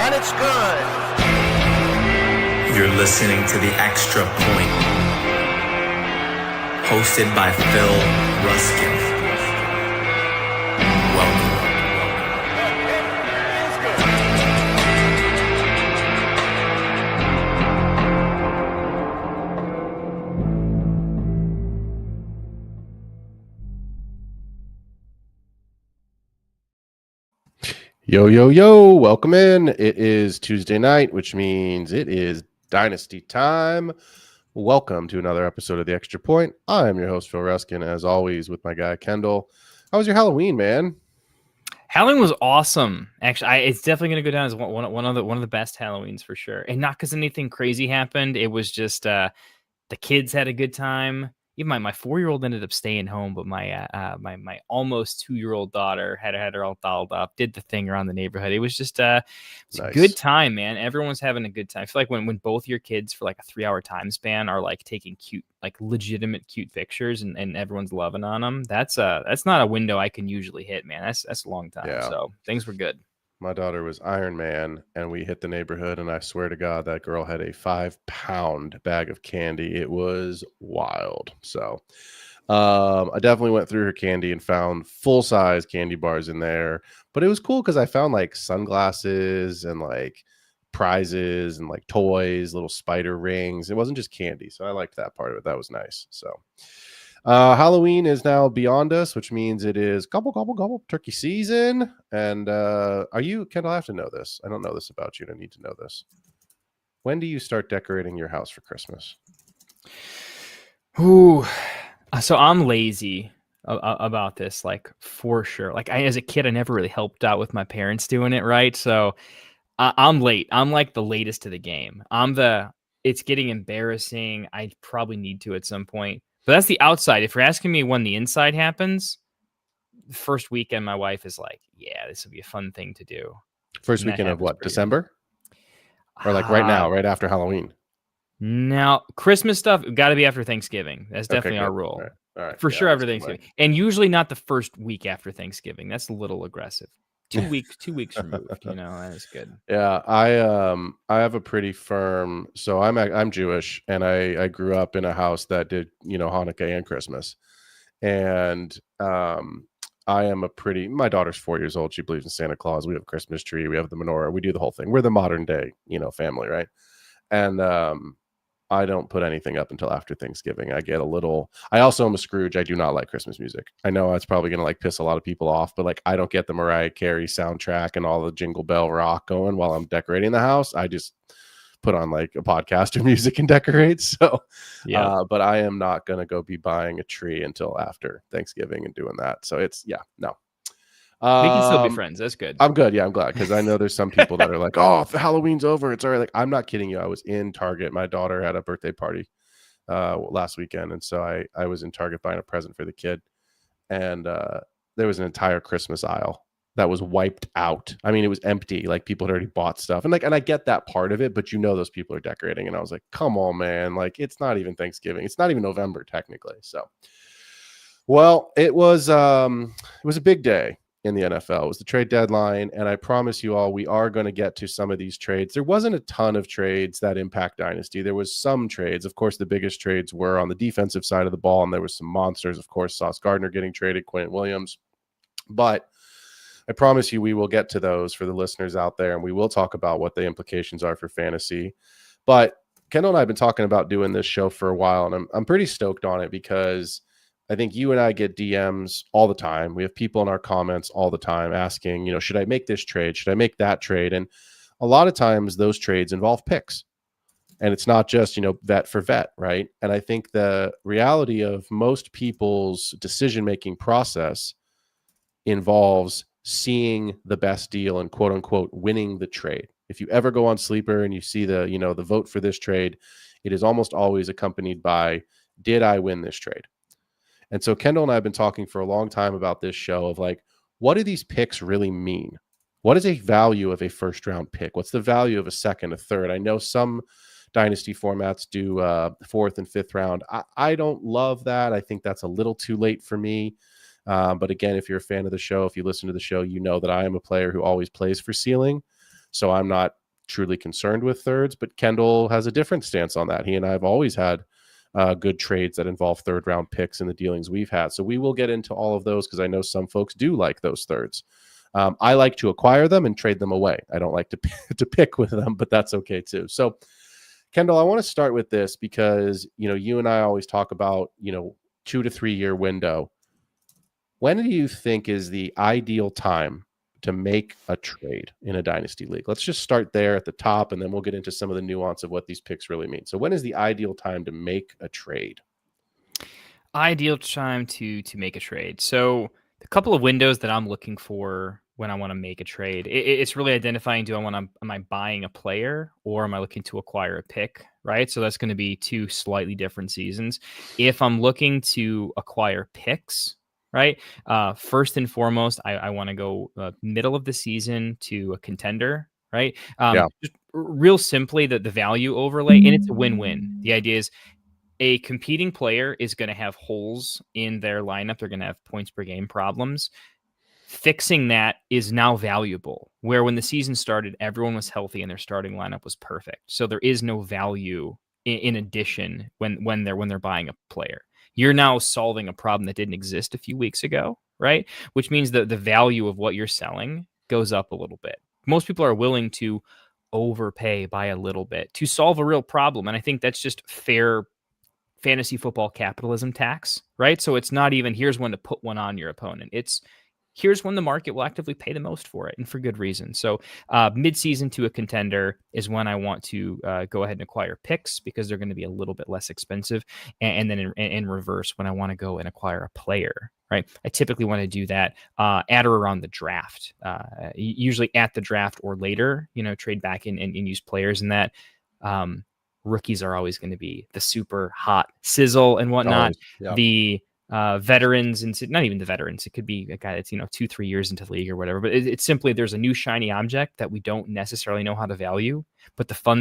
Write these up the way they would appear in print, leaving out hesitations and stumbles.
and it's good. You're listening to The Extra Point, hosted by Phil Ruskin. Welcome. Yo, yo, yo, welcome in. It is Tuesday night, which means it is Dynasty time. Welcome to another episode of The Extra Point. I'm your host, Phil Ruskin, as always, with my guy, Kendall. How was your Halloween, man? Halloween was awesome. Actually, it's definitely going to go down as one of the best Halloweens for sure. And not because anything crazy happened. It was just the kids had a good time. Even my 4-year-old ended up staying home, but my almost 2-year-old daughter had her all dolled up, did the thing around the neighborhood. It was just nice. A good time, man. Everyone's having a good time. I feel like when both your kids for like a 3-hour time span are like taking cute, like legitimate cute pictures and everyone's loving on them. That's not a window I can usually hit, man. That's a long time. Yeah. So things were good. My daughter was Iron Man, and we hit the neighborhood, and I swear to God, that girl had a 5-pound bag of candy. It was wild. So I definitely went through her candy and found full-size candy bars in there. But it was cool because I found like sunglasses and like prizes and like toys, little spider rings. It wasn't just candy. So I liked that part of it. That was nice. So Halloween is now beyond us, which means it is gobble turkey season. And are you, Kendall? I have to know this. I don't know this about you, and I need to know this. When do you start decorating your house for Christmas? Ooh, so I'm lazy about this, like for sure. Like as a kid, I never really helped out with my parents doing it, right? So I'm late. I'm like the latest to the game. It's getting embarrassing. I probably need to at some point. But that's the outside. If you're asking me when the inside happens, the first weekend, my wife is like, yeah, this will be a fun thing to do. First weekend of what? December? Or like right now, right after Halloween? Now, Christmas stuff, got to be after Thanksgiving. That's definitely our rule. All right. For sure after Thanksgiving. And usually not the first week after Thanksgiving. That's a little aggressive. 2 weeks removed, that is good. Yeah, I have a pretty firm. So I'm Jewish, and I grew up in a house that did Hanukkah and Christmas, and I am my daughter's 4 years old. She believes in Santa Claus. We have a Christmas tree. We have the menorah. We do the whole thing. We're the modern day family, right? And I don't put anything up until after Thanksgiving. I also am a Scrooge. I do not like Christmas music. I know it's probably going to piss a lot of people off, but I don't get the Mariah Carey soundtrack and all the Jingle Bell rock going while I'm decorating the house. I just put on a podcast of music and decorate. So, yeah. But I am not going to go be buying a tree until after Thanksgiving and doing that. So no. We can still be friends. That's good. I'm good. Yeah, I'm glad, because I know there's some people that are like, oh, if Halloween's over, it's already I'm not kidding you. I was in Target. My daughter had a birthday party last weekend, and so I was in Target buying a present for the kid, and there was an entire Christmas aisle that was wiped out. I mean, it was empty. Like, people had already bought stuff, and I get that part of it, but those people are decorating, and I was like, come on, man. It's not even Thanksgiving. It's not even November technically. So, well, it was a big day in the NFL. It was the trade deadline, and I promise you all, we are going to get to some of these trades. There wasn't a ton of trades that impact Dynasty. There was some trades. Of course, the biggest trades were on the defensive side of the ball, and there was some monsters. Of course, Sauce Gardner getting traded, Quentin Williams. But I promise you, we will get to those for the listeners out there, and we will talk about what the implications are for fantasy. But Kendall and I have been talking about doing this show for a while, and I'm pretty stoked on it, because I think you and I get DMs all the time. We have people in our comments all the time asking, should I make this trade? Should I make that trade? And a lot of times those trades involve picks. And it's not just, vet for vet, right? And I think the reality of most people's decision-making process involves seeing the best deal and quote unquote winning the trade. If you ever go on Sleeper and you see the vote for this trade, it is almost always accompanied by, did I win this trade? And so Kendall and I have been talking for a long time about this show of what do these picks really mean? What is a value of a first round pick? What's the value of a second, a third? I know some Dynasty formats do fourth and fifth round. I don't love that. I think that's a little too late for me. But again, if you're a fan of the show, if you listen to the show, you know that I am a player who always plays for ceiling. So I'm not truly concerned with thirds, but Kendall has a different stance on that. He and I have always had good trades that involve third round picks in the dealings we've had. So we will get into all of those because I know some folks do like those thirds. I like to acquire them and trade them away. I don't like to pick with them, but that's okay too. So Kendall, I want to start with this because, you and I always talk about, 2 to 3 year window. When do you think is the ideal time to make a trade in a dynasty league? Let's just start there at the top, and then we'll get into some of the nuance of what these picks really mean. So when is the ideal time to make a trade? Ideal time to make a trade. So the couple of windows that I'm looking for when I want to make a trade, it's really identifying, am I buying a player or am I looking to acquire a pick, right? So that's going to be two slightly different seasons. If I'm looking to acquire picks, right? First and foremost, I want to go middle of the season to a contender, right? Just real simply, the value overlay, and it's a win-win. The idea is a competing player is going to have holes in their lineup. They're going to have points per game problems. Fixing that is now valuable, where when the season started, everyone was healthy and their starting lineup was perfect. So there is no value in addition when they're buying a player. You're now solving a problem that didn't exist a few weeks ago, right? Which means that the value of what you're selling goes up a little bit. Most people are willing to overpay by a little bit to solve a real problem. And I think that's just fair fantasy football capitalism tax, right? So it's not even here's when to put one on your opponent. It's here's when the market will actively pay the most for it, and for good reason. So mid-season to a contender is when I want to go ahead and acquire picks because they're going to be a little bit less expensive. And then in reverse, when I want to go and acquire a player, right? I typically want to do that at or around the draft, usually at the draft or later, trade back and use players in that. Rookies are always going to be the super hot sizzle and whatnot. The veterans, and not even the veterans, it could be a guy that's 2-3 years into the league or whatever, but it's simply there's a new shiny object that we don't necessarily know how to value, but the fun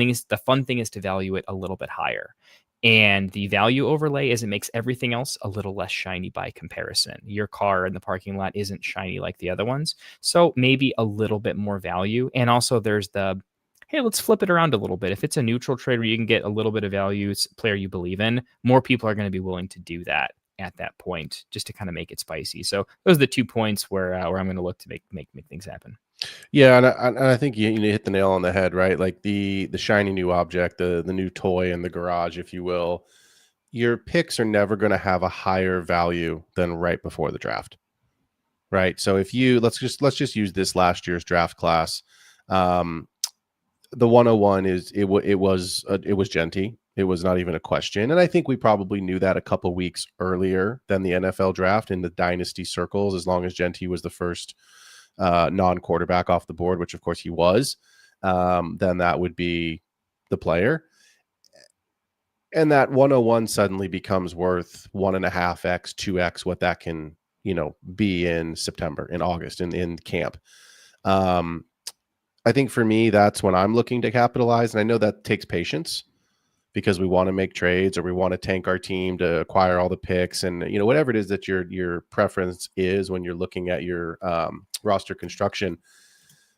thing is to value it a little bit higher. And the value overlay is it makes everything else a little less shiny by comparison. Your car in the parking lot isn't shiny like the other ones, so maybe a little bit more value. And also there's the hey, let's flip it around a little bit. If it's a neutral trade where you can get a little bit of value, it's a player you believe in, more people are going to be willing to do that at that point, just to kind of make it spicy. So those are the 2 points where I'm going to look to make things happen. Yeah, and I think you hit the nail on the head, right? Like the shiny new object, the new toy in the garage, if you will. Your picks are never going to have a higher value than right before the draft, right? So if you let's just use this last year's draft class. The 101 it was Genty. It was not even a question. And I think we probably knew that a couple weeks earlier than the NFL draft in the dynasty circles, as long as Genty was the first non-quarterback off the board, which of course he was, then that would be the player. And that 101 suddenly becomes worth 1.5x, 2x what that can, be in September, in August, in camp. I think for me, that's when I'm looking to capitalize. And I know that takes patience because we want to make trades or we want to tank our team to acquire all the picks and, whatever it is that your preference is when you're looking at your roster construction.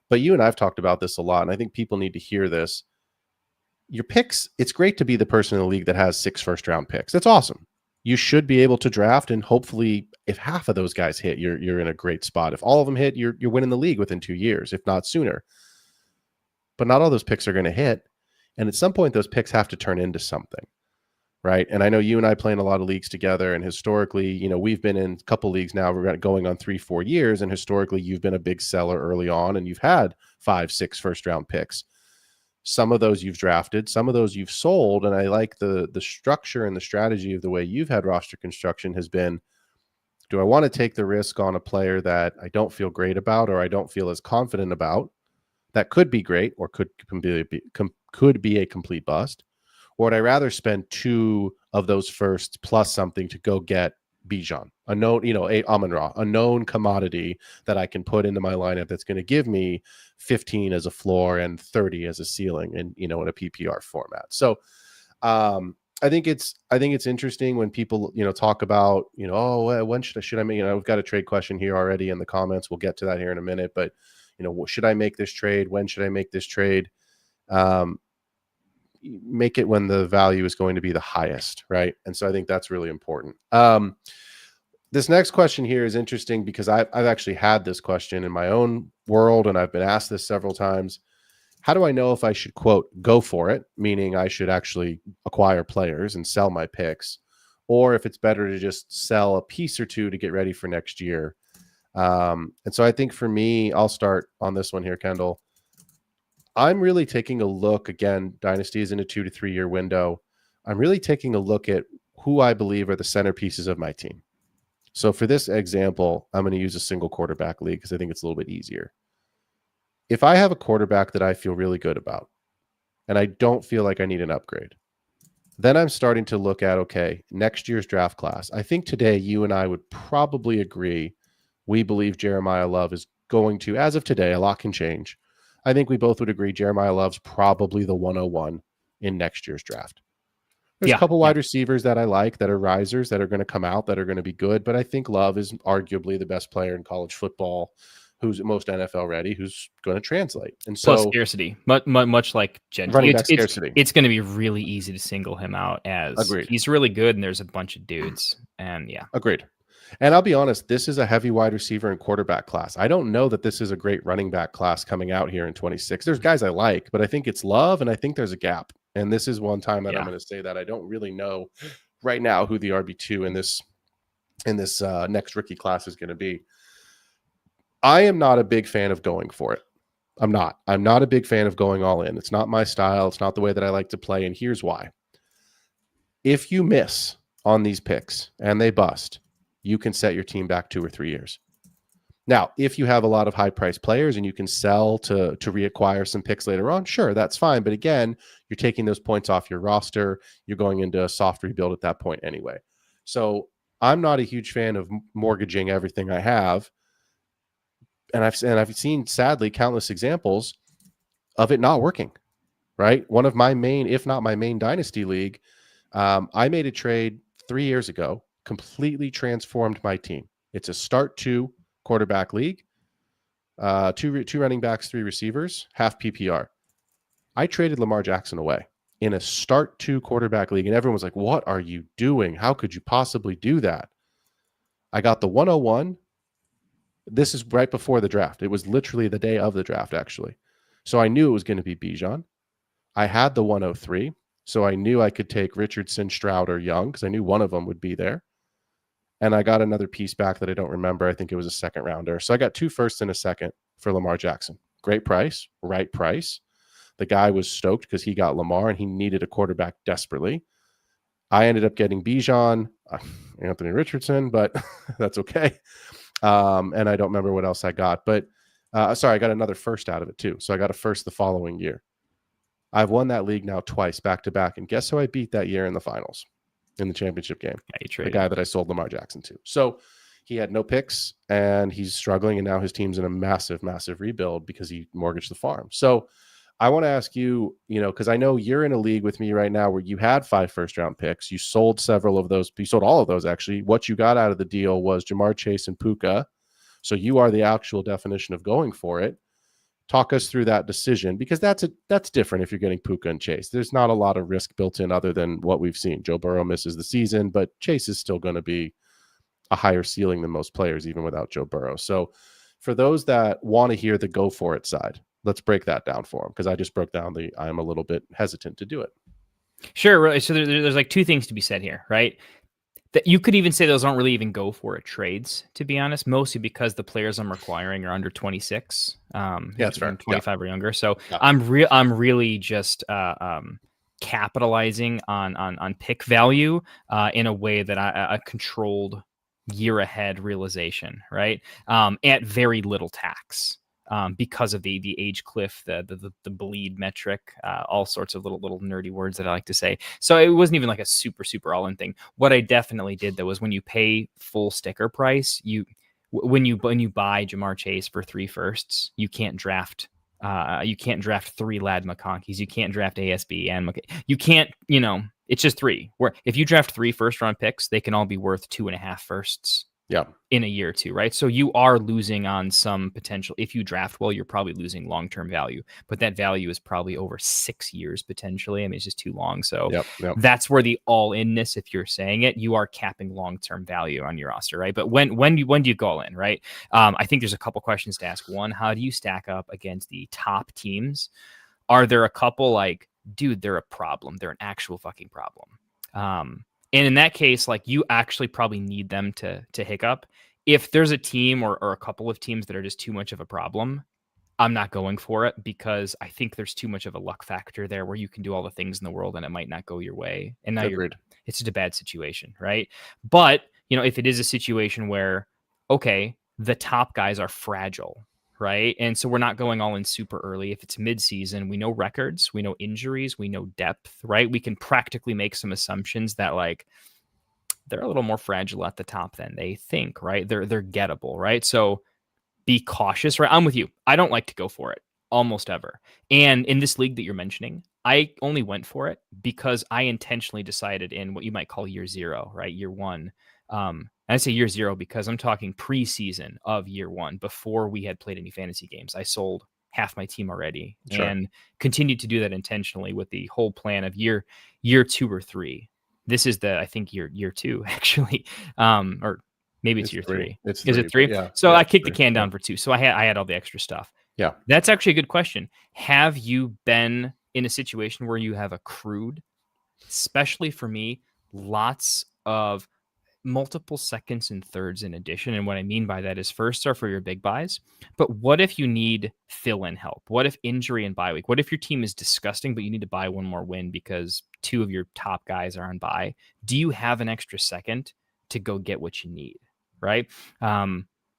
But you and I've talked about this a lot, and I think people need to hear this. Your picks, it's great to be the person in the league that has 6 first-round picks. That's awesome. You should be able to draft, and hopefully if half of those guys hit, you're in a great spot. If all of them hit, you're winning the league within 2 years, if not sooner. But not all those picks are going to hit. And at some point, those picks have to turn into something, right? And I know you and I play in a lot of leagues together. And historically, we've been in a couple leagues now. We're going on 3-4 years. And historically, you've been a big seller early on. And you've had 5-6 first-round picks. Some of those you've drafted. Some of those you've sold. And I like the structure and the strategy of the way you've had roster construction has been, do I want to take the risk on a player that I don't feel great about or I don't feel as confident about? That could be great or could be a complete bust. Or would I rather spend 2 of those firsts plus something to go get Bijan, a known, Amon-Ra, a known commodity that I can put into my lineup that's going to give me 15 as a floor and 30 as a ceiling and, in a PPR format. So I think it's interesting when people, talk about, when should I make, we've got a trade question here already in the comments. We'll get to that here in a minute, but should I make this trade? When should I make this trade? Make it when the value is going to be the highest, right? And so I think that's really important. This next question here is interesting because I've actually had this question in my own world, and I've been asked this several times. How do I know if I should, quote, go for it, meaning I should actually acquire players and sell my picks, or if it's better to just sell a piece or two to get ready for next year? And so I think for me, I'll start on this one here, Kendall. I'm really taking a look, again, Dynasty is in a 2 to 3 year window. I'm really taking a look at who I believe are the centerpieces of my team. So for this example, I'm going to use a single quarterback league because I think it's a little bit easier. If I have a quarterback that I feel really good about, and I don't feel like I need an upgrade, then I'm starting to look at, okay, next year's draft class. I think today you and I would probably agree. We believe Jeremiah Love is going to, as of today, a lot can change. I think we both would agree Jeremiah Love's probably the 101 in next year's draft. There's a couple wide receivers that I like that are risers that are going to come out that are going to be good, but I think Love is arguably the best player in college football, who's most NFL ready, who's going to translate. And so plus scarcity, much like running back scarcity. It's going to be really easy to single him out as Agreed. He's really good, and there's a bunch of dudes, and agreed. And I'll be honest, this is a heavy wide receiver and quarterback class. I don't know that this is a great running back class coming out here in 26. There's guys I like, but I think it's Love, and I think there's a gap. And this is one time that I'm going to say that I don't really know right now who the RB2 in this next rookie class is going to be. I am not a big fan of going for it. I'm not a big fan of going all in. It's not my style. It's not the way that I like to play. And here's why. If you miss on these picks and they bust, you can set your team back 2 or 3 years. Now, if you have a lot of high-priced players and you can sell to reacquire some picks later on, sure, that's fine. But again, you're taking those points off your roster. You're going into a soft rebuild at that point anyway. So I'm not a huge fan of mortgaging everything I have. And I've seen, sadly, countless examples of it not working, right? One of my main, if not my main Dynasty league, I made a trade 3 years ago, completely transformed my team. It's a start 2 quarterback league, two running backs, 3 receivers, half PPR. I traded Lamar Jackson away in a start 2 quarterback league, and everyone was like, what are you doing? How could you possibly do that? I got the 101. This is right before the draft. It was literally the day of the draft, actually. So I knew it was going to be Bijan. I had the 103, so I knew I could take Richardson, Stroud, or Young because I knew one of them would be there. And I got another piece back that I don't remember. I think it was a second rounder. So I got 2 firsts and a second for Lamar Jackson. Great price, right price. The guy was stoked because he got Lamar and he needed a quarterback desperately. I ended up getting Bijan, Anthony Richardson, but that's okay. And I don't remember what else I got. But I got another first out of it too. So I got a first the following year. I've won that league now twice back to back. And guess who I beat that year in the finals? In the championship game, the guy that I sold Lamar Jackson to. So he had no picks and he's struggling. And now his team's in a massive, massive rebuild because he mortgaged the farm. So I want to ask you, because I know you're in a league with me right now where you had 5 first-round picks. You sold several of those. You sold all of those, actually. What you got out of the deal was Jamar Chase and Puka. So you are the actual definition of going for it. Talk us through that decision, because that's different if you're getting Puka and Chase. There's not a lot of risk built in other than what we've seen. Joe Burrow misses the season, but Chase is still going to be a higher ceiling than most players, even without Joe Burrow. So for those that want to hear the go for it side, let's break that down for them, because I just broke down I'm a little bit hesitant to do it. Sure. So there's like 2 things to be said here, right? That you could even say those aren't really even go for it trades, to be honest, mostly because the players I'm requiring are under 26. That's fair. 25 or younger. So I'm really just capitalizing on pick value in a way that a controlled year ahead realization, right? At very little tax. Because of the age cliff, the bleed metric, all sorts of little nerdy words that I like to say. So it wasn't even like a super all in thing. What I definitely did though was when you pay full sticker price, when you buy Jamar Chase for 3 firsts, you can't draft 3 Lad McConkeys. You can't draft ASB and you can't, it's just 3. Where if you draft 3 first round picks, they can all be worth 2.5 firsts. Yeah. in a year or two, right? So you are losing on some potential. If you draft well, you're probably losing long-term value, but that value is probably over 6 years potentially. I mean, it's just too long. So Yep. that's where the all-inness, if you're saying it, you are capping long-term value on your roster, right? But when do you go all in, right? I think there's a couple questions to ask. One, how do you stack up against the top teams? Are there a couple like, dude, they're a problem. They're an actual fucking problem. And in that case, like you actually probably need them to hiccup. If there's a team or a couple of teams that are just too much of a problem, I'm not going for it because I think there's too much of a luck factor there where you can do all the things in the world and it might not go your way. And now it's just a bad situation, right? But, if it is a situation where, okay, the top guys are fragile, right? And so we're not going all in super early. If it's mid-season, we know records, we know injuries, we know depth, right? We can practically make some assumptions that like they're a little more fragile at the top than they think, right? They're gettable, right? So be cautious, right? I'm with you. I don't like to go for it almost ever. And in this league that you're mentioning, I only went for it because I intentionally decided in what you might call year zero, right? Year one. I say year zero because I'm talking preseason of year one before we had played any fantasy games. I sold half my team already and continued to do that intentionally with the whole plan of year 2 or 3. This is I think year 2 actually, or maybe it's year 3. Is it 3? Yeah. So I kicked the can down for 2. So I had all the extra stuff. Yeah. That's actually a good question. Have you been in a situation where you have accrued, especially for me, lots of multiple seconds and thirds in addition? And what I mean by that is first are for your big buys. But what if you need fill-in help? What if injury and bye week? What if your team is disgusting, but you need to buy one more win because 2 of your top guys are on bye? Do you have an extra second to go get what you need? Right.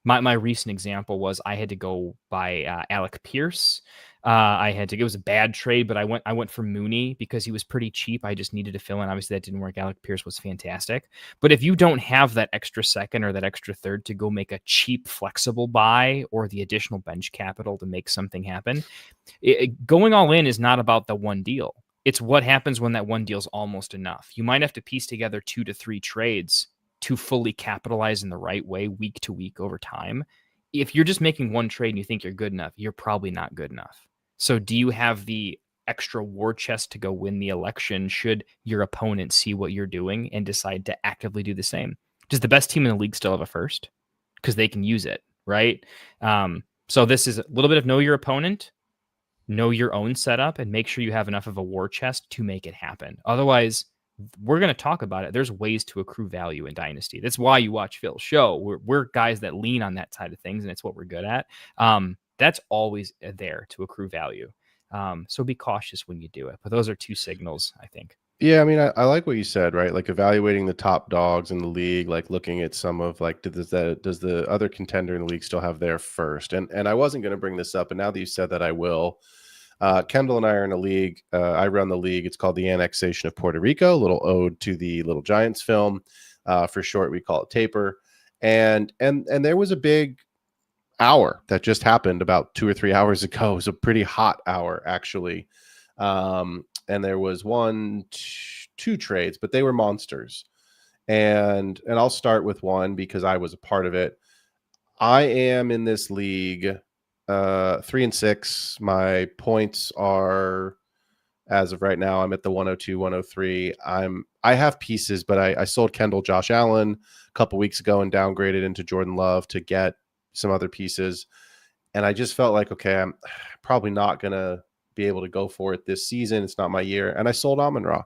My recent example was I had to go buy Alec Pierce. It was a bad trade, but I went for Mooney because he was pretty cheap. I just needed to fill in. Obviously that didn't work. Alec Pierce was fantastic. But if you don't have that extra second or that extra third to go make a cheap, flexible buy or the additional bench capital to make something happen, going all in is not about the one deal. It's what happens when that one deal is almost enough. You might have to piece together 2 to 3 trades to fully capitalize in the right way week to week over time. If you're just making one trade and you think you're good enough, you're probably not good enough. So do you have the extra war chest to go win the election should your opponent see what you're doing and decide to actively do the same? Does the best team in the league still have a first? Because they can use it, right? So this is a little bit of know your opponent, know your own setup, and make sure you have enough of a war chest to make it happen. Otherwise, we're going to talk about it. There's ways to accrue value in Dynasty. That's why you watch Phil's show. We're guys that lean on that side of things, and it's what we're good at. That's always there to accrue value. So be cautious when you do it. But those are 2 signals, I think. Yeah, I mean, I like what you said, right? Like evaluating the top dogs in the league, like looking at some of like, does the other contender in the league still have their first? And I wasn't going to bring this up, and now that you said that, I will. Kendall and I are in a league. I run the league. It's called the Annexation of Puerto Rico, a little ode to the Little Giants film. For short, we call it Taper. And there was a big hour that just happened about 2 or 3 hours ago. It was a pretty hot hour, actually. And there was 2 trades, but they were monsters. And I'll start with one because I was a part of it. I am in this league 3-6. My points are, as of right now, I'm at the 102, 103. I have pieces, but I sold Kendall Josh Allen a couple weeks ago and downgraded into Jordan Love to get some other pieces. And I just felt like, okay, I'm probably not going to be able to go for it this season. It's not my year. And I sold Amon-Ra.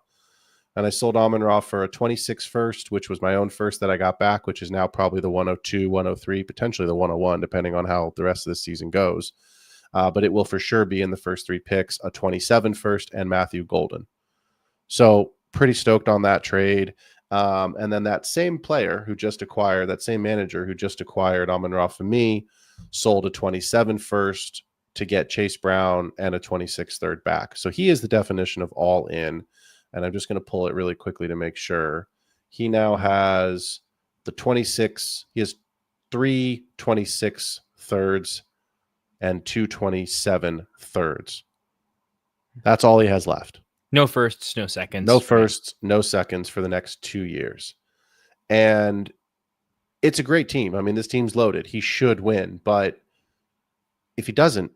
And I sold Amon-Ra for a 26 first, which was my own first that I got back, which is now probably the 102, 103, potentially the 101, depending on how the rest of the season goes. But it will for sure be in the first 3 picks, a 27 first and Matthew Golden. So pretty stoked on that trade. And then that same player who just acquired, that same manager who just acquired Amon-Ra for me, sold a 27 first to get Chase Brown and a 26 third back. So he is the definition of all in. And I'm just going to pull it really quickly to make sure. He now has the 26. He has 3 26 thirds and 2 27 thirds. That's all he has left. No firsts, no seconds. No firsts, no seconds for the next 2 years. And it's a great team. I mean, this team's loaded. He should win, but if he doesn't,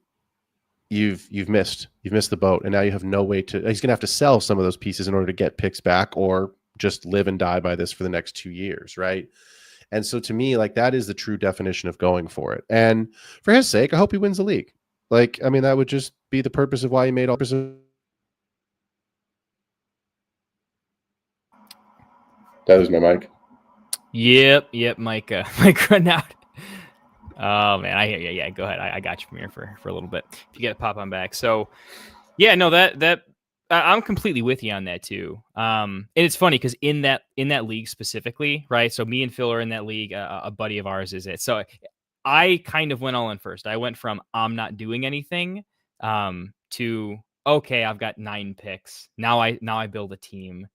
you've missed the boat, and now you have no way to. He's gonna have to sell some of those pieces in order to get picks back, or just live and die by this for the next 2 years, right? And so to me, like, that is the true definition of going for it. And for his sake, I hope he wins the league. Like, I mean, that would just be the purpose of why he made all. That was my mic. Yep, Mike run out. Oh man, I hear you. Yeah, go ahead. I got you from here for a little bit. If you get a pop on back. So yeah, no, that I'm completely with you on that too. And it's funny because in that league specifically, right? So me and Phil are in that league. A buddy of ours is it. So I kind of went all in first. I went from I'm not doing anything to okay, I've got 9 picks. Now I build a team.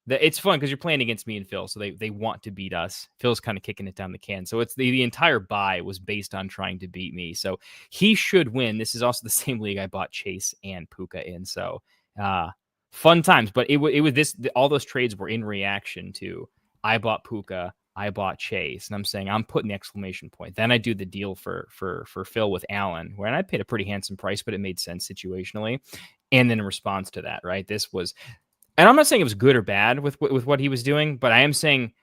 It's fun because you're playing against me and Phil, so they want to beat us. Phil's kind of kicking it down the can. So it's the entire buy was based on trying to beat me. So he should win. This is also the same league I bought Chase and Puka in. So fun times. But it was this. All those trades were in reaction to I bought Puka, I bought Chase, and I'm saying I'm putting the exclamation point. Then I do the deal for Phil with Allen, where I paid a pretty handsome price, but it made sense situationally. And then in response to that, right, this was. And I'm not saying it was good or bad with what he was doing, but I am saying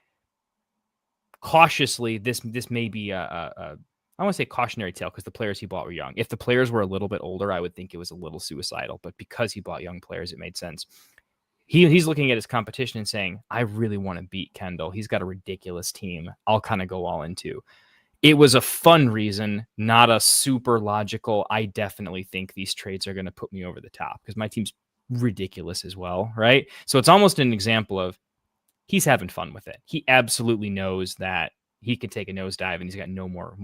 cautiously this may be I want to say cautionary tale because the players he bought were young. If the players were a little bit older, I would think it was a little suicidal. But because he bought young players, it made sense. He's looking at his competition and saying, I really want to beat Kendall. He's got a ridiculous team. I'll kind of go all into. It was a fun reason, not a super logical. I definitely think these trades are going to put me over the top because my team's ridiculous as well, right? So it's almost an example of he's having fun with it. He absolutely knows that he can take a nosedive and he's got no more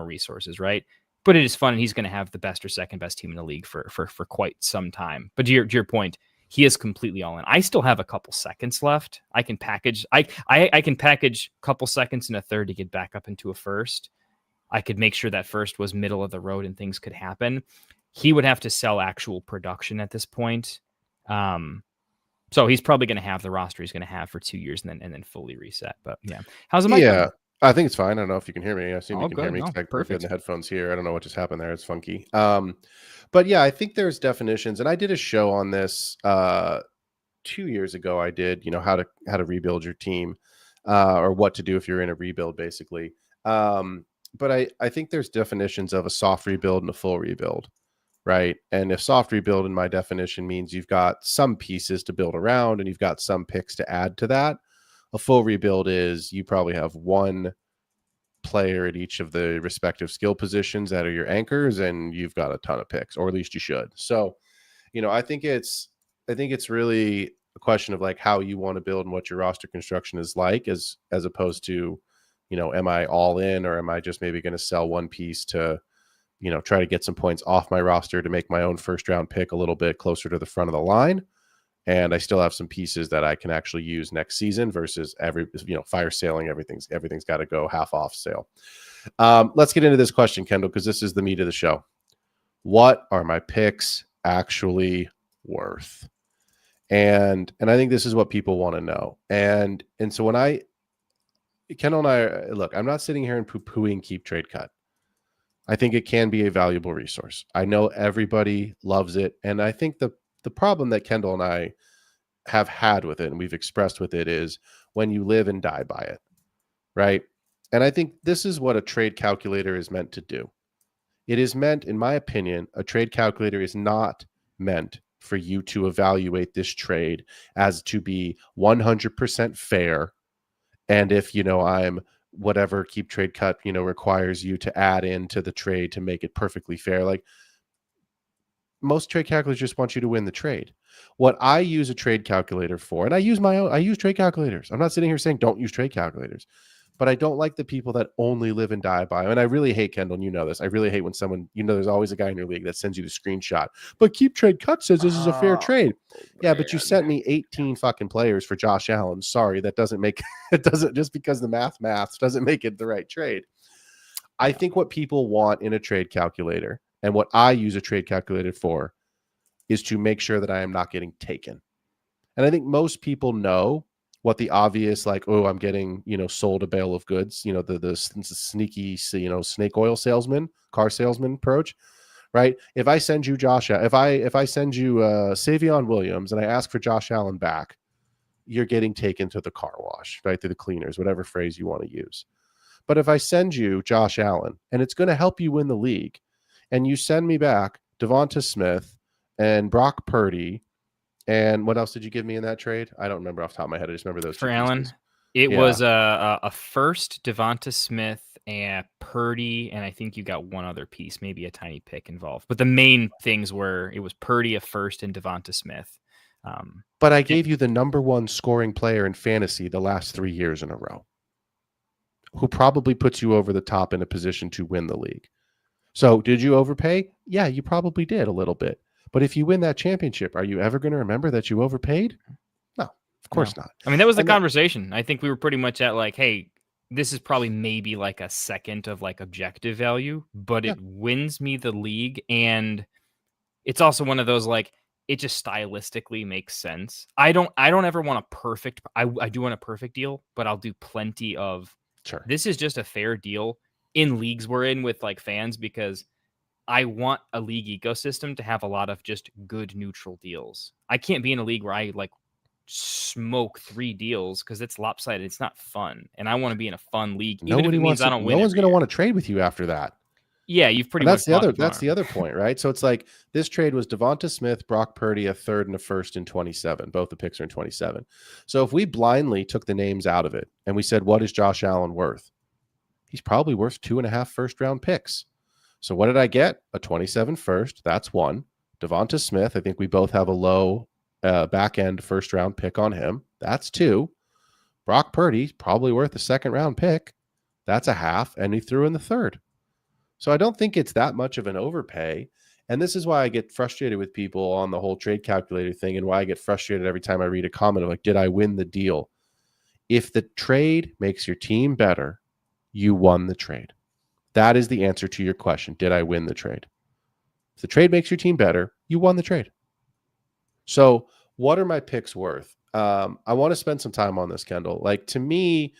resources, right? But it is fun, and he's going to have the best or second best team in the league for quite some time. But to your point, he is completely all in. I still have a couple seconds left. I can package I can package a couple seconds and a third to get back up into a first. I could make sure that first was middle of the road and things could happen. He would have to sell actual production at this point. So he's probably going to have the roster he's going to have for 2 years and then fully reset. But yeah, how's the mic? Yeah, I think it's fine. I don't know if you can hear me. I assume you can good. hear me. No, perfect. The headphones here. I don't know what just happened there. It's funky. But yeah, I think there's definitions, and I did a show on this 2 years ago. I did, how to rebuild your team, or what to do if you're in a rebuild, basically. But I think there's definitions of a soft rebuild and a full rebuild. Right. And if soft rebuild in my definition means you've got some pieces to build around and you've got some picks to add to that, a full rebuild is you probably have one player at each of the respective skill positions that are your anchors, and you've got a ton of picks, or at least you should. So, I think it's really a question of like how you want to build and what your roster construction is like, as opposed to, am I all in, or am I just maybe going to sell one piece to try to get some points off my roster to make my own first round pick a little bit closer to the front of the line. And I still have some pieces that I can actually use next season versus fire sailing. Everything's got to go half off sale. Let's get into this question, Kendall, because this is the meat of the show. What are my picks actually worth? And I think this is what people want to know. And so when Kendall and I, look, I'm not sitting here and poo-pooing Keep Trade Cut. I think it can be a valuable resource. I know everybody loves it. And I think the problem that Kendall and I have had with it, and we've expressed with it, is when you live and die by it, right? And I think this is what a trade calculator is meant to do. It is meant, in my opinion, a trade calculator is not meant for you to evaluate this trade as to be 100% fair. And if, I'm whatever Keep Trade Cut, requires you to add into the trade to make it perfectly fair. Like, most trade calculators just want you to win the trade. What I use a trade calculator for, and I use trade calculators. I'm not sitting here saying don't use trade calculators, but I don't like the people that only live and die by them. And I really hate, Kendall, and you know this. I really hate when someone, there's always a guy in your league that sends you the screenshot. But Keep Trade Cut says this is a fair trade. Yeah, but you sent me 18 fucking players for Josh Allen. Sorry, that doesn't make it doesn't, just because the math doesn't make it the right trade. I think what people want in a trade calculator, and what I use a trade calculator for, is to make sure that I am not getting taken. And I think most people know what the obvious, like, oh, I'm getting, sold a bale of goods, the sneaky, snake oil salesman, car salesman approach, right? If I send you if I send you Savion Williams and I ask for Josh Allen back, you're getting taken to the car wash, right? To the cleaners, whatever phrase you want to use. But if I send you Josh Allen and it's going to help you win the league, and you send me back Devonta Smith and Brock Purdy, and what else did you give me in that trade? I don't remember off the top of my head. I just remember those For two Allen, pieces. it was a first, Devonta Smith and Purdy, and I think you got one other piece, maybe a tiny pick involved. But the main things were, it was Purdy, a first, and Devonta Smith. But I gave you the number one scoring player in fantasy the last 3 years in a row, who probably puts you over the top in a position to win the league. So did you overpay? Yeah, you probably did a little bit. But if you win that championship, are you ever going to remember that you overpaid? No, of course not. I mean, that was the conversation. I think we were pretty much at like, hey, this is probably maybe like a second of like objective value, but it wins me the league. And it's also one of those, like, it just stylistically makes sense. I don't ever want a perfect, I do want a perfect deal, but I'll do plenty of, sure, this is just a fair deal in leagues we're in with like fans, because I want a league ecosystem to have a lot of just good neutral deals. I can't be in a league where I like smoke 3 deals because it's lopsided. It's not fun. And I want to be in a fun league. Even if it means I don't win. No one's going to want to trade with you after that. Yeah, you've pretty much. That's the other point, right? So it's like this trade was Devonta Smith, Brock Purdy, a third and a first in 27. Both the picks are in 27. So if we blindly took the names out of it and we said, what is Josh Allen worth? He's probably worth 2.5 first-round picks. So what did I get? A 27 first. That's one. Devonta Smith, I think we both have a low back-end first-round pick on him. That's 2. Brock Purdy's probably worth a second-round pick. That's a half, and he threw in the third. So I don't think it's that much of an overpay. And this is why I get frustrated with people on the whole trade calculator thing, and why I get frustrated every time I read a comment of like, did I win the deal? If the trade makes your team better, you won the trade. That is the answer to your question. Did I win the trade? If the trade makes your team better, you won the trade. So what are my picks worth? I want to spend some time on this, Kendall. Like, to me,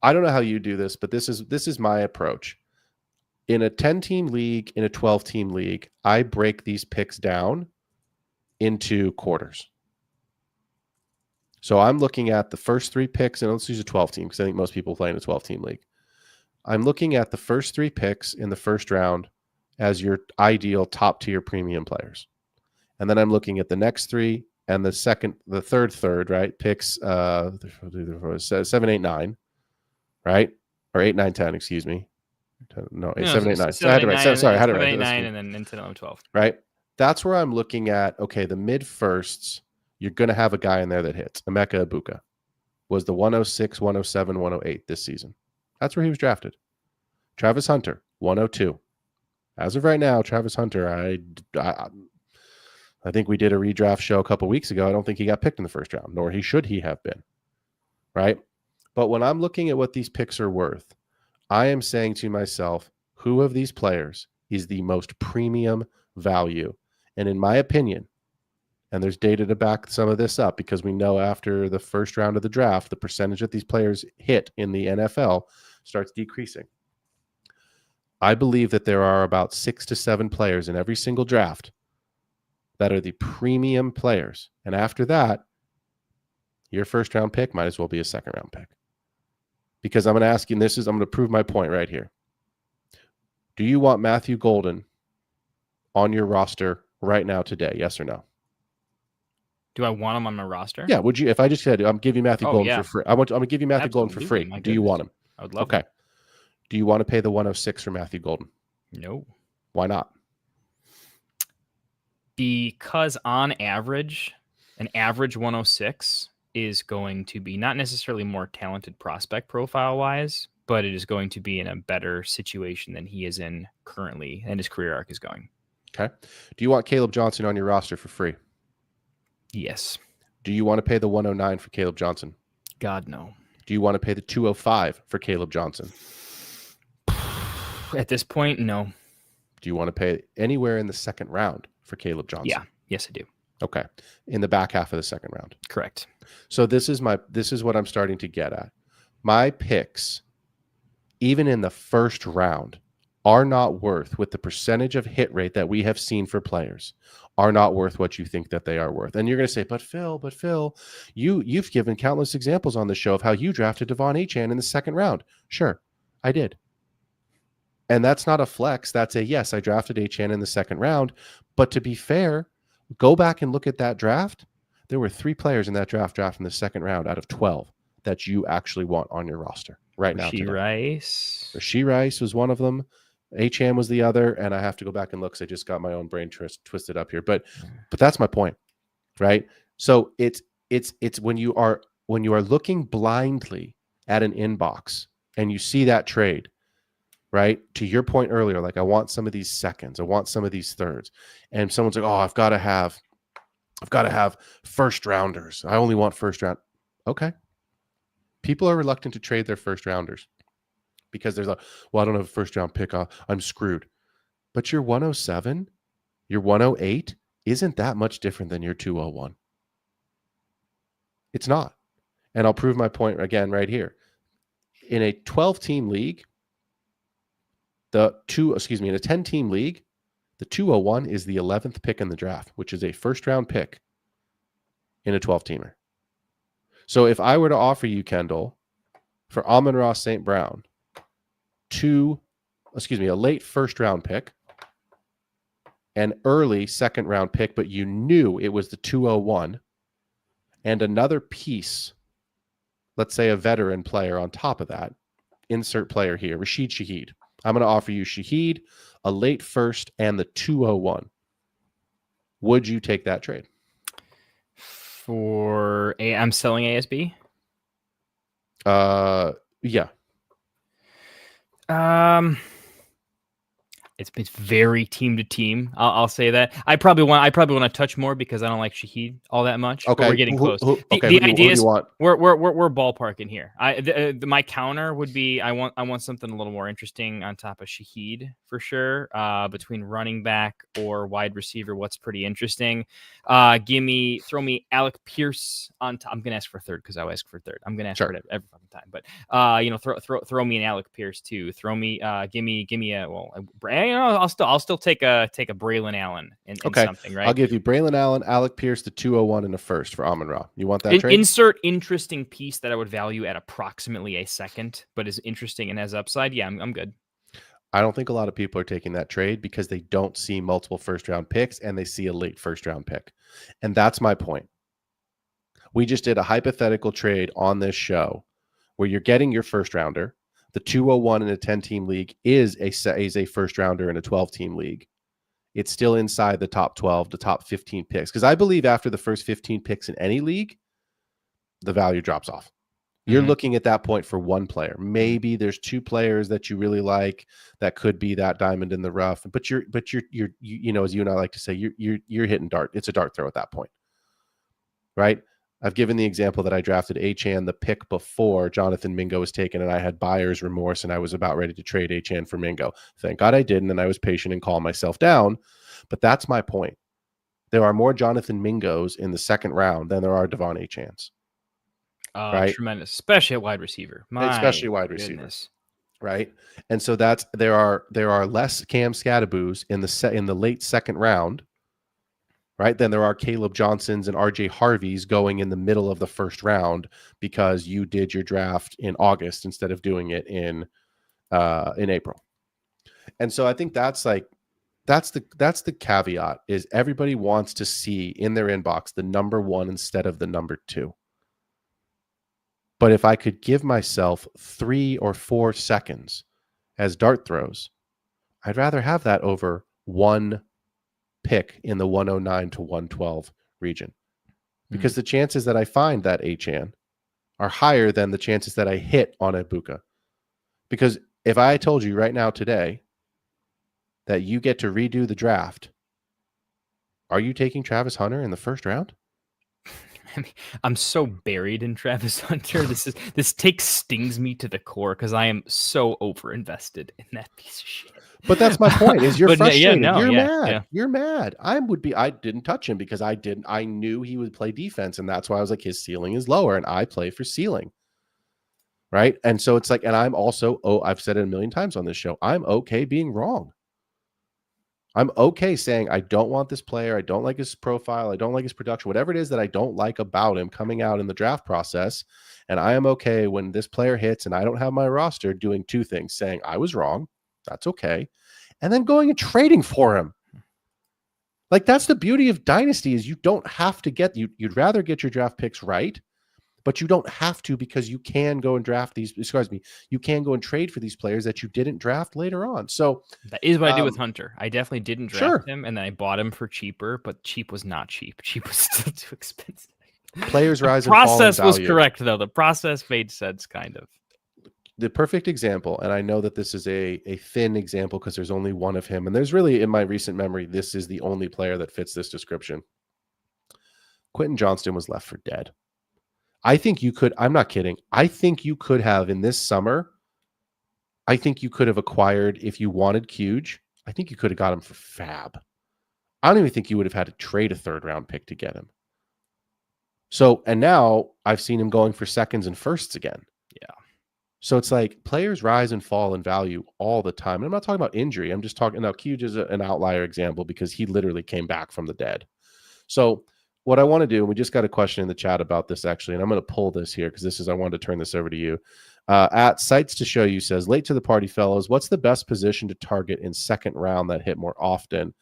I don't know how you do this, but this is my approach. In a 10-team league, in a 12-team league, I break these picks down into quarters. So I'm looking at the first 3 picks, and let's use a 12-team because I think most people play in a 12-team league. I'm looking at the first 3 picks in the first round as your ideal top-tier premium players. And then I'm looking at the next 3 and the third, right? Picks 7, 8, 9, right? Or 8, 9, 10, excuse me. No, 7, 8, 9. So I had to write. Sorry, I had to write. 9 and then into 12. Right. That's where I'm looking at. Okay, the mid firsts, you're going to have a guy in there that hits. Emeka Ibuka was the 106, 107, 108 this season. That's where he was drafted. Travis Hunter, 102. As of right now, Travis Hunter, I think we did a redraft show a couple weeks ago. I don't think he got picked in the first round, nor should he have been. Right. But when I'm looking at what these picks are worth, I am saying to myself, who of these players is the most premium value? And in my opinion, and there's data to back some of this up, because we know after the first round of the draft, the percentage that these players hit in the NFL starts decreasing. I believe that there are about 6 to 7 players in every single draft that are the premium players. And after that, your first round pick might as well be a second round pick. Because I'm going to ask you, and I'm going to prove my point right here. Do you want Matthew Golden on your roster right now today? Yes or no? Do I want him on my roster? Yeah. Would you? If I just said, I'm giving Matthew Golden for free. I'm going to give you Matthew Golden for free. Do you want him? I would love him. Do you want to pay the 106 for Matthew Golden? No. Why not? Because on average, an average 106 is going to be not necessarily more talented prospect profile wise, but it is going to be in a better situation than he is in currently, and his career arc is going. Okay. Do you want Caleb Johnson on your roster for free? Yes. Do you want to pay the 109 for Caleb Johnson? God, no. Do you want to pay the 205 for Caleb Johnson? At this point, no. Do you want to pay anywhere in the second round for Caleb Johnson? Yeah. Yes, I do. Okay. In the back half of the second round. Correct. So this is what I'm starting to get at. My picks, even in the first round, are not worth, with the percentage of hit rate that we have seen for players, are not worth what you think that they are worth. And you're going to say, but Phil, you've given countless examples on the show of how you drafted Devon Achane in the second round. Sure, I did. And that's not a flex. That's a yes, I drafted Achane in the second round. But to be fair, go back and look at that draft. There were 3 players in that draft in the second round out of 12 that you actually want on your roster right now. Rasheed Rice was one of them. Achane was the other, and I have to go back and look because I just got my own brain twisted up here. But that's my point, right? So it's when you are looking blindly at an inbox and you see that trade, right? To your point earlier, like I want some of these seconds, I want some of these thirds, and someone's like, oh, I've got to have first rounders. I only want first round. Okay. People are reluctant to trade their first rounders because there's I don't have a first round pick. I'm screwed. But your 107, your 108 isn't that much different than your 201. It's not. And I'll prove my point again right here. In a 12-team league, in a 10-team league, the 201 is the 11th pick in the draft, which is a first-round pick in a 12-teamer. So if I were to offer you, Kendall, for Amon-Ra St. Brown, a late first-round pick, an early second-round pick, but you knew it was the 201, and another piece, let's say a veteran player on top of that, insert player here, Rashid Shaheed. I'm going to offer you Shaheed, a late first, and the 201. Would you take that trade? I'm selling ASB? Yeah. It's very team to team. I'll say that. I probably want to touch more because I don't like Shaheed all that much. Okay, but we're getting close. The idea is we're ballparking here. My counter would be I want something a little more interesting on top of Shaheed for sure. Between running back or wide receiver, what's pretty interesting? Throw me Alec Pierce on top. I'm gonna ask for third because I always ask for third. I'm gonna ask for it every fucking time. But throw me an Alec Pierce too. Throw me give me a I'll still take a Braylon Allen in something, right? I'll give you Braylon Allen, Alec Pierce, the 201 and a first for Amon-Ra. You want that trade? Insert interesting piece that I would value at approximately a second, but is interesting and has upside. Yeah, I'm good. I don't think a lot of people are taking that trade because they don't see multiple first-round picks and they see a late first-round pick. And that's my point. We just did a hypothetical trade on this show where you're getting your first-rounder. The 201 in a 10-team league is a first-rounder in a 12-team league. It's still inside the top 12, the top 15 picks. Because I believe after the first 15 picks in any league, the value drops off. You're looking at that point for one player. Maybe there's 2 players that you really like that could be that diamond in the rough. But you're as you and I like to say, you're hitting dart. It's a dart throw at that point, right? I've given the example that I drafted Achane the pick before Jonathan Mingo was taken, and I had buyer's remorse, and I was about ready to trade Achane for Mingo. Thank God I didn't, and I was patient and calmed myself down. But that's my point. There are more Jonathan Mingos in the second round than there are Devon Achanes. Right? Tremendous, especially at wide receiver. Especially wide receiver, right? And so there are less Cam Scadaboos in the late second round, right? Then there are Caleb Johnsons and RJ Harveys going in the middle of the first round because you did your draft in August instead of doing it in April. And so I think that's the caveat is everybody wants to see in their inbox the number 1 instead of the number 2. But if I could give myself 3 or 4 seconds as dart throws, I'd rather have that over one pick in the 109 to 112 region, because the chances that I find that Achane are higher than the chances that I hit on Ibuka. Because if I told you right now today that you get to redo the draft, are you taking Travis Hunter in the first round? I mean, I'm so buried in Travis Hunter. This take stings me to the core because I am so over invested in that piece of shit. But that's my point. Is you're But frustrated. no, You're yeah, mad. yeah. You're mad. I didn't touch him because I knew he would play defense, and that's why I was like, his ceiling is lower, and I play for ceiling. Right. And so it's like, and I'm also, I've said it a million times on this show, I'm okay being wrong. I'm okay saying I don't want this player. I don't like his profile. I don't like his production, whatever it is that I don't like about him coming out in the draft process. And I am okay when this player hits and I don't have my roster doing two things, saying I was wrong. That's okay. And then going and trading for him. Like, that's the beauty of Dynasty, is you don't have to you'd rather get your draft picks right, but you don't have to, because you can go and draft these, you can go and trade for these players that you didn't draft later on. So that is what I did with Hunter. I definitely didn't draft him, and then I bought him for cheaper, but cheap was not cheap. Cheap was still too expensive. Players rise and fall in value. Process was correct, though. The process made sense, kind of. The perfect example, and I know that this is a thin example because there's only one of him, and there's really, in my recent memory, this is the only player that fits this description. Quentin Johnston was left for dead. I think you could, I'm not kidding, I think you could have, in this summer, I think you could have acquired, if you wanted Cuge, I think you could have got him for fab. I don't even think you would have had to trade a third-round pick to get him. So, and now I've seen him going for seconds and firsts again. Yeah. So it's like, players rise and fall in value all the time. And I'm not talking about injury. I'm just talking, now Cuge is an outlier example because he literally came back from the dead. So what I want to do, and we just got a question in the chat about this actually, and I'm going to pull this here because I wanted to turn this over to you. At Sites to Show You says, late to the party, fellows, what's the best position to target in second round that hit more often?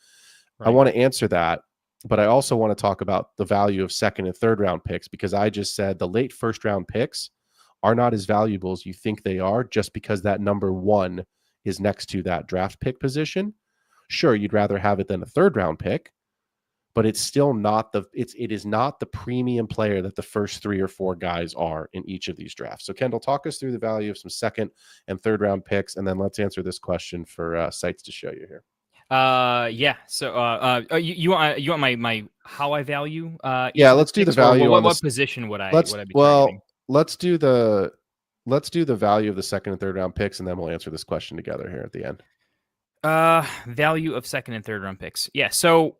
Right. I want to answer that, but I also want to talk about the value of second and third round picks, because I just said the late first round picks are not as valuable as you think they are, just because that number one is next to that draft pick position. Sure, you'd rather have it than a third round pick, but it's still not it is not the premium player that the first 3 or 4 guys are in each of these drafts. So Kendall, talk us through the value of some second and third round picks, and then let's answer this question for Sites to Show You here. Yeah. So, you want my how I value? Yeah, let's do the value. What position would I be targeting? Let's do the value of the second and third round picks, and then we'll answer this question together here at the end. Value of second and third round picks. Yeah. So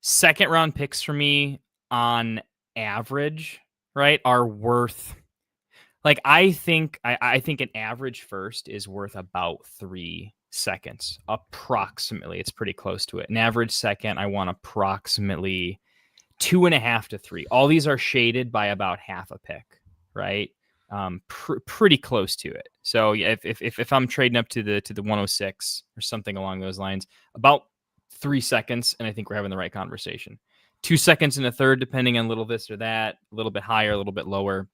second round picks for me, on average, right, are worth, like, I think an average first is worth about 3 seconds, approximately. It's pretty close to it. An average second, I want approximately 2.5 to 3. All these are shaded by about half a pick, right? Pretty close to it. So if I'm trading up to the 106 or something along those lines, about 3 seconds, and I think we're having the right conversation. 2 seconds and a third, depending on a little this or that, a little bit higher, a little bit lower.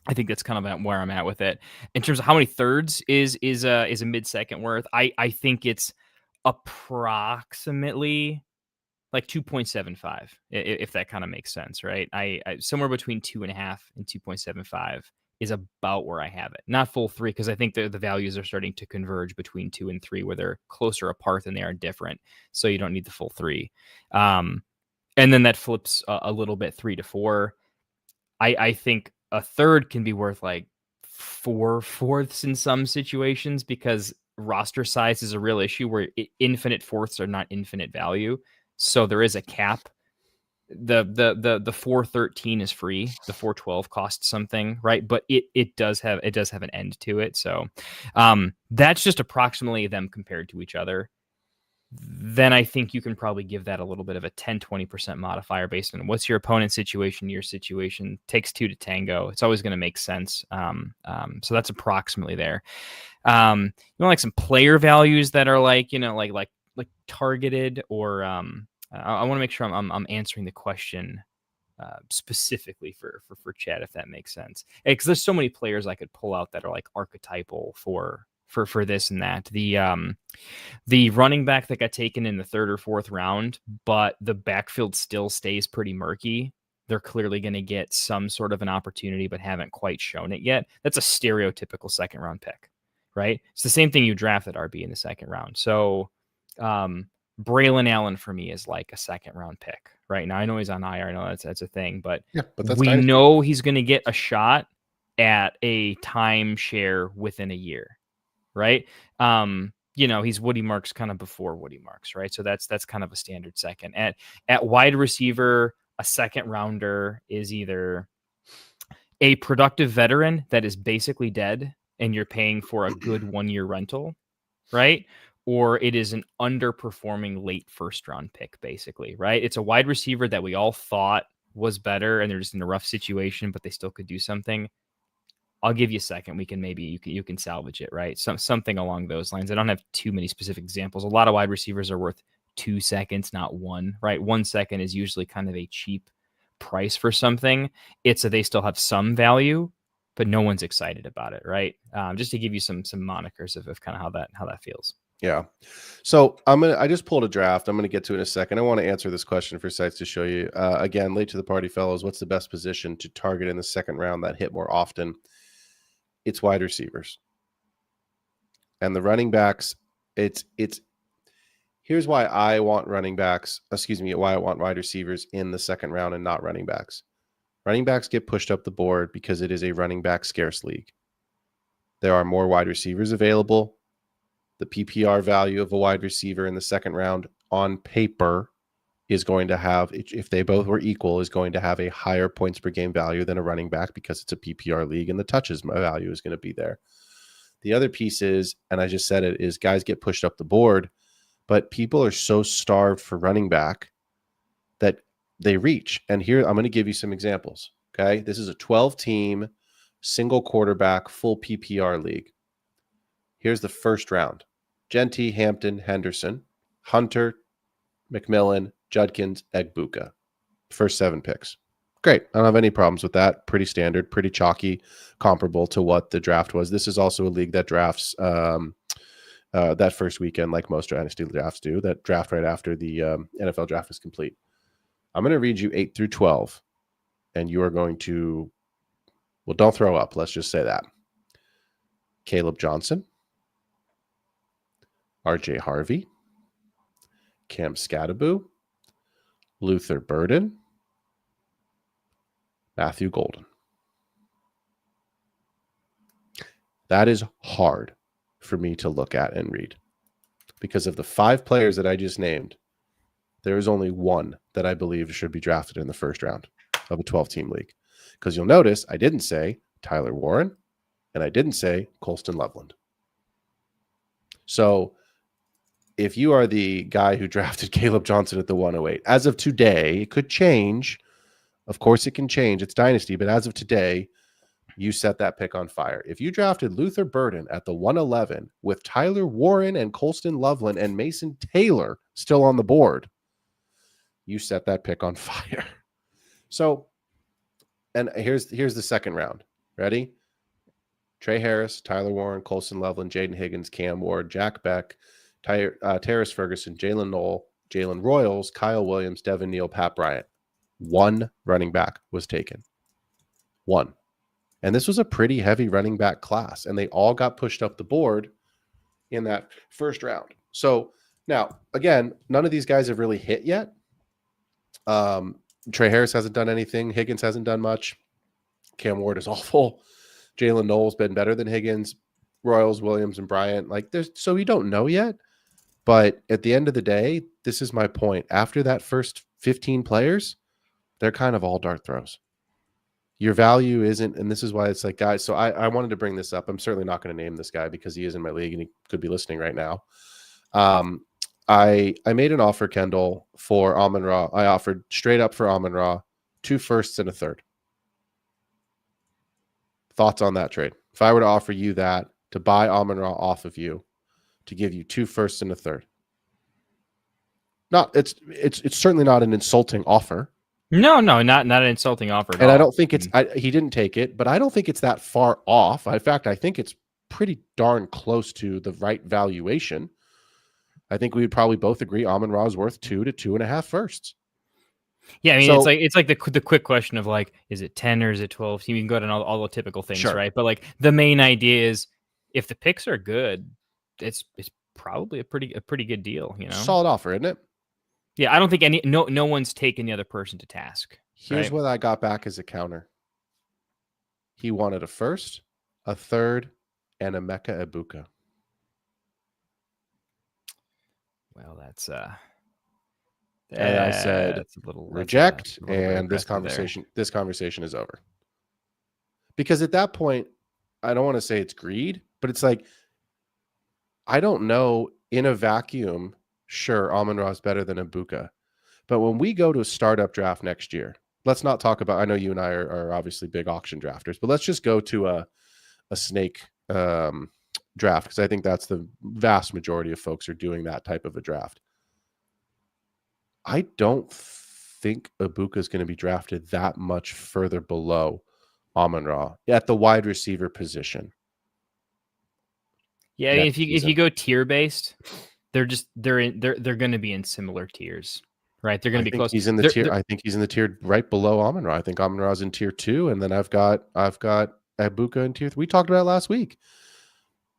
I think that's kind of where I'm at with it. In terms of how many thirds is a mid-second worth, I think it's approximately like 2.75, if that kind of makes sense, right? I somewhere between 2.5 and 2.75 is about where I have it. Not full 3, because I think the values are starting to converge between 2 and 3, where they're closer apart than they are different. So you don't need the full 3. And then that flips a little bit 3 to 4. I think a third can be worth like 4/4 in some situations, because roster size is a real issue where infinite fourths are not infinite value. So there is a cap. The 413 is free. The 412 costs something, right? But it does have an end to it. So that's just approximately them compared to each other. Then I think you can probably give that a little bit of a 10-20% modifier based on what's your opponent's situation, your situation. Takes 2 to tango. It's always going to make sense. So that's approximately there. Like some player values that are like targeted, or I want to make sure I'm answering the question specifically for chat, if that makes sense. Because there's so many players I could pull out that are like archetypal for this and that. The running back that got taken in the 3rd or 4th round, but the backfield still stays pretty murky. They're clearly going to get some sort of an opportunity, but haven't quite shown it yet. That's a stereotypical second round pick, right? It's the same thing you drafted RB in the 2nd round. So Braylon Allen for me is like a second round pick right now. I know he's on IR. I know that's a thing, but that's we Dynasty. know he's going to get a shot at a timeshare within a year, right? He's Woody Marks kind of before Woody Marks, right? So that's kind of a standard second. At wide receiver, a second rounder is either a productive veteran that is basically dead and you're paying for a good 1-year rental, right? Or it is an underperforming late first round pick, basically, right? It's a wide receiver that we all thought was better and they're just in a rough situation, but they still could do something. I'll give you a second. We can maybe you can salvage it, right? Something along those lines. I don't have too many specific examples. A lot of wide receivers are worth 2 seconds, not 1, right? 1 second is usually kind of a cheap price for something. It's they still have some value, but no one's excited about it, right? Just to give you some monikers of kind of how that feels. Yeah. So I just pulled a draft. I'm going to get to it in a second. I want to answer this question for sites to show you. Again, late to the party, fellows. What's the best position to target in the second round that hit more often? It's wide receivers. And the running backs, here's why I want why I want wide receivers in the second round and not running backs. Running backs get pushed up the board because it is a running back scarce league. There are more wide receivers available. The PPR value of a wide receiver in the second round on paper is going to have, if they both were equal, is going to have a higher points per game value than a running back because it's a PPR league and the touches value is going to be there. The other piece is, and I just said it, is guys get pushed up the board, but people are so starved for running back that they reach. And here, I'm going to give you some examples. Okay. This is a 12-team, single quarterback, full PPR league. Here's the first round. Genty, Hampton, Henderson, Hunter, McMillan, Judkins, Egbuka. First 7 picks. Great. I don't have any problems with that. Pretty standard, pretty chalky, comparable to what the draft was. This is also a league that drafts that first weekend, like most Dynasty drafts do, that draft right after the NFL draft is complete. I'm going to read you 8 through 12, and you are going to, well, don't throw up. Let's just say that. Caleb Johnson, RJ Harvey, Cam Scadaboo, Luther Burden, Matthew Golden. That is hard for me to look at and read because of the 5 players that I just named. There is only one that I believe should be drafted in the first round of a 12-team league. Because you'll notice I didn't say Tyler Warren and I didn't say Colston Loveland. So if you are the guy who drafted Caleb Johnson at the 108, as of today, it could change. Of course, it can change. It's Dynasty, but as of today, you set that pick on fire. If you drafted Luther Burden at the 111 with Tyler Warren and Colston Loveland and Mason Taylor still on the board, you set that pick on fire. So, and here's the second round. Ready? Trey Harris, Tyler Warren, Colston Loveland, Jaden Higgins, Cam Ward, Jack Beck, Terrace Ferguson, Jalen Knoll, Jalen Royals, Kyle Williams, Devin Neal, Pat Bryant. 1 running back was taken. 1. And this was a pretty heavy running back class, and they all got pushed up the board in that first round. So now, again, none of these guys have really hit yet. Trey Harris hasn't done anything. Higgins hasn't done much. Cam Ward is awful. Jalen Knoll's been better than Higgins. Royals, Williams, and Bryant. So we don't know yet. But at the end of the day, this is my point. After that first 15 players, they're kind of all dart throws. Your value isn't, and this is why it's like, guys, so I wanted to bring this up. I'm certainly not going to name this guy because he is in my league and he could be listening right now. I made an offer, Kendall, for Amon-Ra. I offered straight up for Amon-Ra 2 firsts and a third. Thoughts on that trade? If I were to offer you that to buy Amon-Ra off of you, to give you 2 firsts and a third. It's certainly not an insulting offer. No, not an insulting offer. And I don't think he didn't take it, but I don't think it's that far off. In fact, I think it's pretty darn close to the right valuation. I think we would probably both agree Amon-Ra is worth 2 to 2.5 firsts. Yeah, I mean, it's like the quick question of like, is it 10 or is it 12? You can go to all the typical things, sure, right? But like the main idea is if the picks are good, it's probably a pretty good deal, Solid offer, isn't it? Yeah, I don't think no one's taken the other person to task. Here's right? what I got back as a counter. He wanted a first, a third, and a Mecha Ibuka. Well, And I said, that's a little reject, a little bit and this aggressive there. conversation is over. Because at that point, I don't want to say it's greed, but it's like, I don't know, in a vacuum, sure, Amon-Ra is better than Ibuka. But when we go to a startup draft next year, let's not talk about, I know you and I are obviously big auction drafters, but let's just go to a snake draft, because I think that's the vast majority of folks are doing that type of a draft. I don't think Ibuka is going to be drafted that much further below Amon-Ra at the wide receiver position. Yeah, I mean, if you go tier based, they're going to be in similar tiers, right? They're going to be close. He's in the tier. I think he's in the tier right below Amon-Ra. I think Amon-Ra's in tier 2, and then I've got Ibuka in tier 3. We talked about it last week,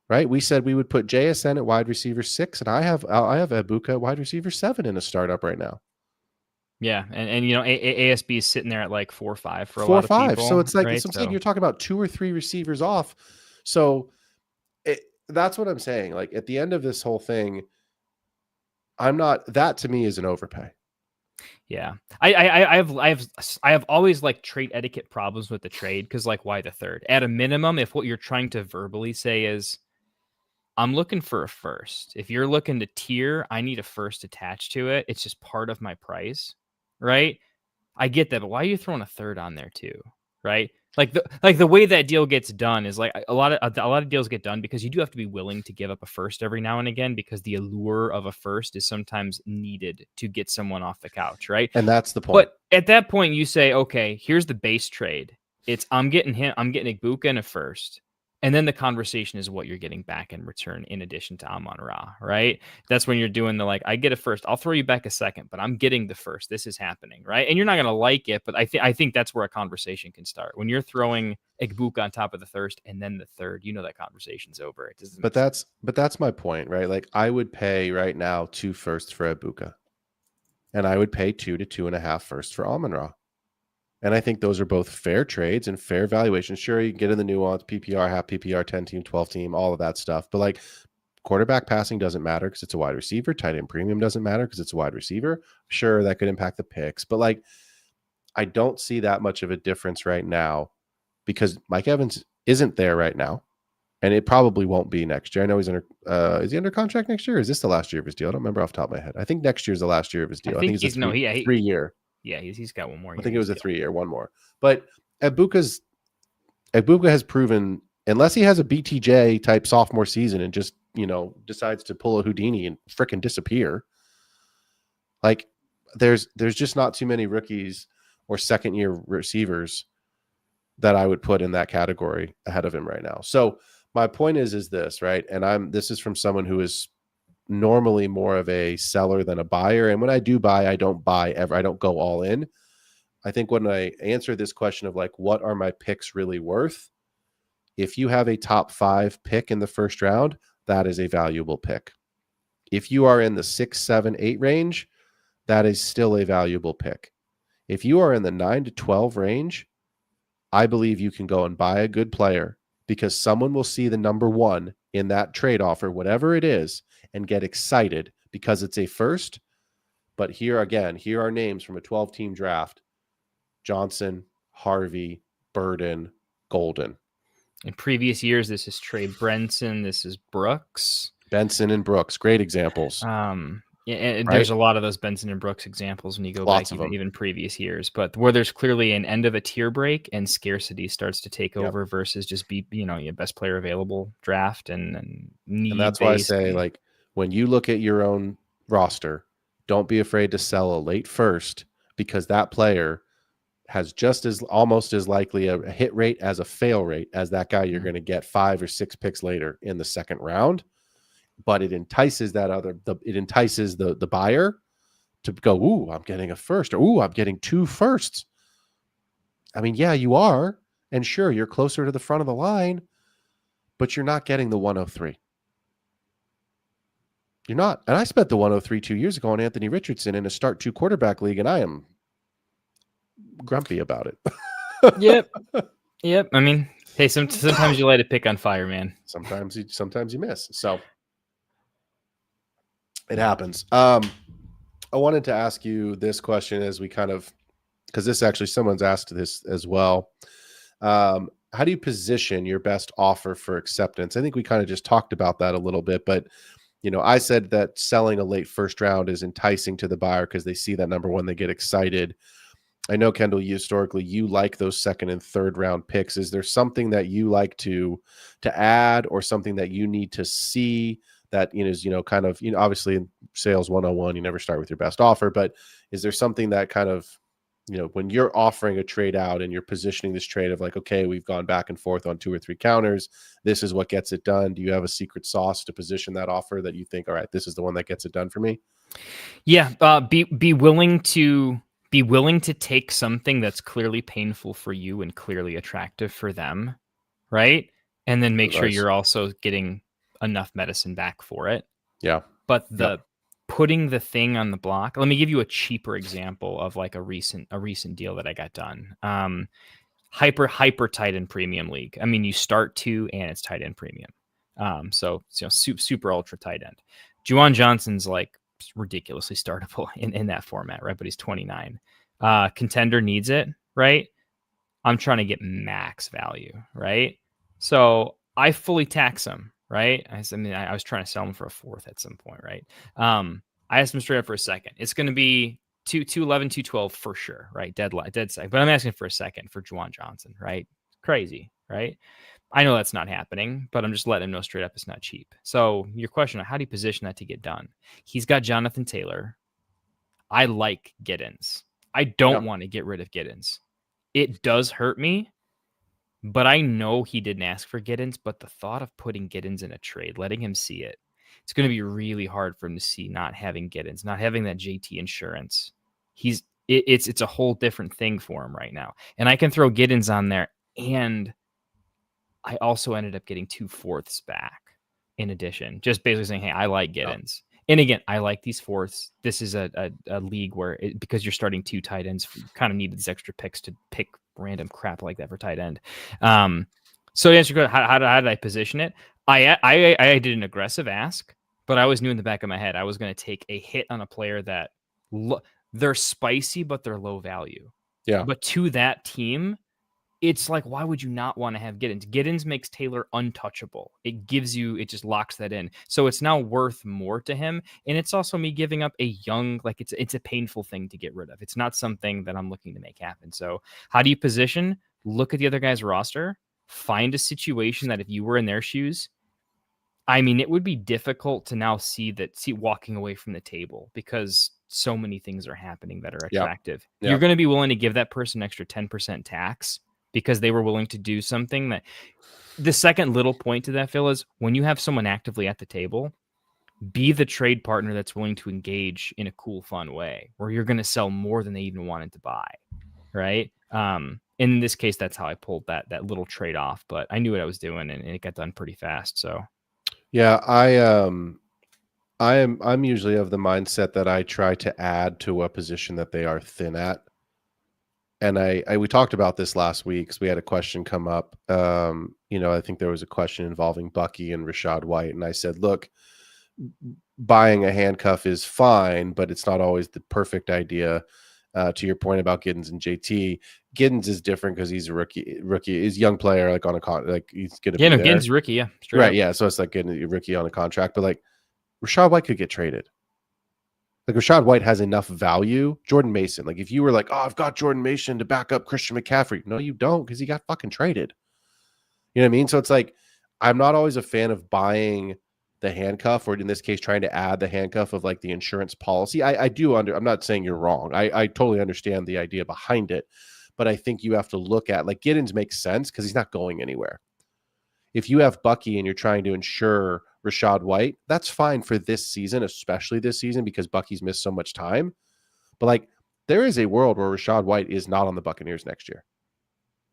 right? We said we would put JSN at wide receiver 6, and I have Ibuka at wide receiver 7 in a startup right now. Yeah, and ASB is sitting there at like 4 or 5 for a 4 or lot of 5. people. So it's like, right? it's something you're talking about 2 or 3 receivers off. So that's what I'm saying. Like, at the end of this whole thing, that to me is an overpay. Yeah, I have always like trade etiquette problems with the trade, because like, why the third? At a minimum, if what you're trying to verbally say is, I'm looking for a first. If you're looking to tier, I need a first attached to it. It's just part of my price, right? I get that, but why are you throwing a third on there too, right? Like the way that deal gets done is like a lot of deals get done because you do have to be willing to give up a first every now and again, because the allure of a first is sometimes needed to get someone off the couch, right? And that's the point. But at that point, you say, okay, here's the base trade. It's I'm getting Ibuka and a first. And then the conversation is what you're getting back in return, in addition to Amon-Ra, right? That's when you're doing the, like, I get a first, I'll throw you back a second, but I'm getting the first. This is happening, right? And you're not going to like it, but I think that's where a conversation can start. When you're throwing Ibuka on top of the first and then the third, that conversation's over. It doesn't. But that's my point, right? Like, I would pay right now 2 firsts for Ibuka, and I would pay 2 to 2.5 firsts for Amon-Ra. And I think those are both fair trades and fair valuations. Sure, you can get in the nuance, PPR, half PPR, 10 team, 12 team, all of that stuff. But like, quarterback passing doesn't matter because it's a wide receiver. Tight end premium doesn't matter because it's a wide receiver. Sure, that could impact the picks. But like, I don't see that much of a difference right now, because Mike Evans isn't there right now. And it probably won't be next year. I know he's is he under contract next year? Or is this the last year of his deal? I don't remember off the top of my head. I think next year's the last year of his deal. I think he's a 3-year. Yeah, he's got one more year. I think it was a 3-year, one more. But Ibuka has proven, unless he has a BTJ type sophomore season and just, decides to pull a Houdini and frickin' disappear, like, there's just not too many rookies or second-year receivers that I would put in that category ahead of him right now. So my point is this, right? And this is from someone who is normally more of a seller than a buyer. And when I do buy, I don't buy ever. I don't go all in. I think when I answer this question of like, what are my picks really worth? If you have a top 5 pick in the first round, that is a valuable pick. If you are in the 6, 7, 8 range, that is still a valuable pick. If you are in the 9 to 12 range, I believe you can go and buy a good player, because someone will see the number 1 in that trade offer, whatever it is, and get excited because it's a first. But here are names from a 12-team draft: Johnson, Harvey, Burden, Golden. In previous years, this is Trey Benson. This is Brooks. Benson and Brooks, great examples. Yeah, and there's a lot of those Benson and Brooks examples when you go Lots back of even previous years, but where there's clearly an end of a tier break and scarcity starts to take over versus just be, your best player available draft and need. And that's why I say, like, when you look at your own roster, don't be afraid to sell a late first, because that player has almost as likely a hit rate as a fail rate as that guy you're going to get 5 or 6 picks later in the second round. But it entices the buyer to go, ooh, I'm getting a first, or ooh, I'm getting 2 firsts. I mean, yeah, you are. And sure, you're closer to the front of the line, but you're not getting the 103. You're not. And I spent the 103 2 years ago on Anthony Richardson in a start 2 quarterback league, and I am grumpy about it. Yep. Yep. I mean, hey, sometimes you light a pick on fire, man. Sometimes you miss. So it happens. I wanted to ask you this question as we kind of, because this actually someone's asked this as well. How do you position your best offer for acceptance? I think we kind of just talked about that a little bit, but I said that selling a late first round is enticing to the buyer because they see that number one, they get excited. I know, Kendall, historically you like those second and third round picks. Is there something that you like to add, or something that you need to see that is kind of obviously in sales 101 you never start with your best offer, but is there something that kind of when you're offering a trade out and you're positioning this trade of like, okay, we've gone back and forth on 2 or 3 counters, this is what gets it done? Do you have a secret sauce to position that offer that you think, all right, this is the one that gets it done for me? Yeah, be willing to take something that's clearly painful for you and clearly attractive for them, right? And then make sure you're also getting enough medicine back for it. Yeah. But putting the thing on the block. Let me give you a cheaper example of like a recent deal that I got done. Hyper tight end premium league. I mean, you start 2 and it's tight end premium. So super ultra tight end. Juwan Johnson's like ridiculously startable in that format, right? But he's 29. Contender needs it, right? I'm trying to get max value, right? So I fully tax him, right? I was trying to sell him for a 4th at some point, right? I asked him straight up for a second. It's going to be 211, 212 for sure, right? Dead second. But I'm asking for a second for Juwan Johnson, right? Crazy, right? I know that's not happening, but I'm just letting him know straight up it's not cheap. So your question, how do you position that to get done? He's got Jonathan Taylor. I like Giddens. I don't want to get rid of Giddens. It does hurt me, but I know he didn't ask for Giddens, but the thought of putting Giddens in a trade, letting him see it, it's going to be really hard for him to see not having Giddens, not having that JT insurance. It's a whole different thing for him right now. And I can throw Giddens on there, and I also ended up getting 2 4ths back in addition, just basically saying, hey, I like Giddens. And again, I like these 4ths. This is a league where because you're starting 2 tight ends, you kind of needed these extra picks to pick random crap like that for tight end. So to answer your question, how did I position it? I did an aggressive ask, but I always knew in the back of my head I was going to take a hit on a player that they're spicy, but they're low value. Yeah. But to that team, it's like, why would you not want to have Giddens? Giddens makes Taylor untouchable. It just locks that in. So it's now worth more to him. And it's also me giving up a young, like it's a painful thing to get rid of. It's not something that I'm looking to make happen. So how do you position? Look at the other guy's roster, find a situation that if you were in their shoes, I mean, it would be difficult to now see walking away from the table because so many things are happening that are attractive. Yeah. You're going to be willing to give that person an extra 10% tax because they were willing to do something. That the second little point to that, Phil, is when you have someone actively at the table, be the trade partner that's willing to engage in a cool, fun way where you're going to sell more than they even wanted to buy. Right. In this case, that's how I pulled that little trade off, but I knew what I was doing and it got done pretty fast. So yeah, I'm usually of the mindset that I try to add to a position that they are thin at. And we talked about this last week because we had a question come up. I think there was a question involving Bucky and Rachaad White. And I said, look, buying a handcuff is fine, but it's not always the perfect idea. To your point about Giddens and JT, Giddens is different because he's a rookie. He's a young player, like on a like he's going to be there. Giddens rookie, yeah, right, up. Yeah. So it's like getting a rookie on a contract, but like Rachaad White could get traded. Like Rachaad White has enough value. Jordan Mason, like if you were like, oh, I've got Jordan Mason to back up Christian McCaffrey. No, you don't, because he got fucking traded. You know what I mean? So it's like, I'm not always a fan of buying the handcuff, or in this case, trying to add the handcuff of like the insurance policy. I'm not saying you're wrong. I totally understand the idea behind it, but I think you have to look at, like, Giddens makes sense because he's not going anywhere. If you have Bucky and you're trying to insure Rachaad White, that's fine for this season, especially this season because Bucky's missed so much time. But like, there is a world where Rachaad White is not on the Buccaneers next year.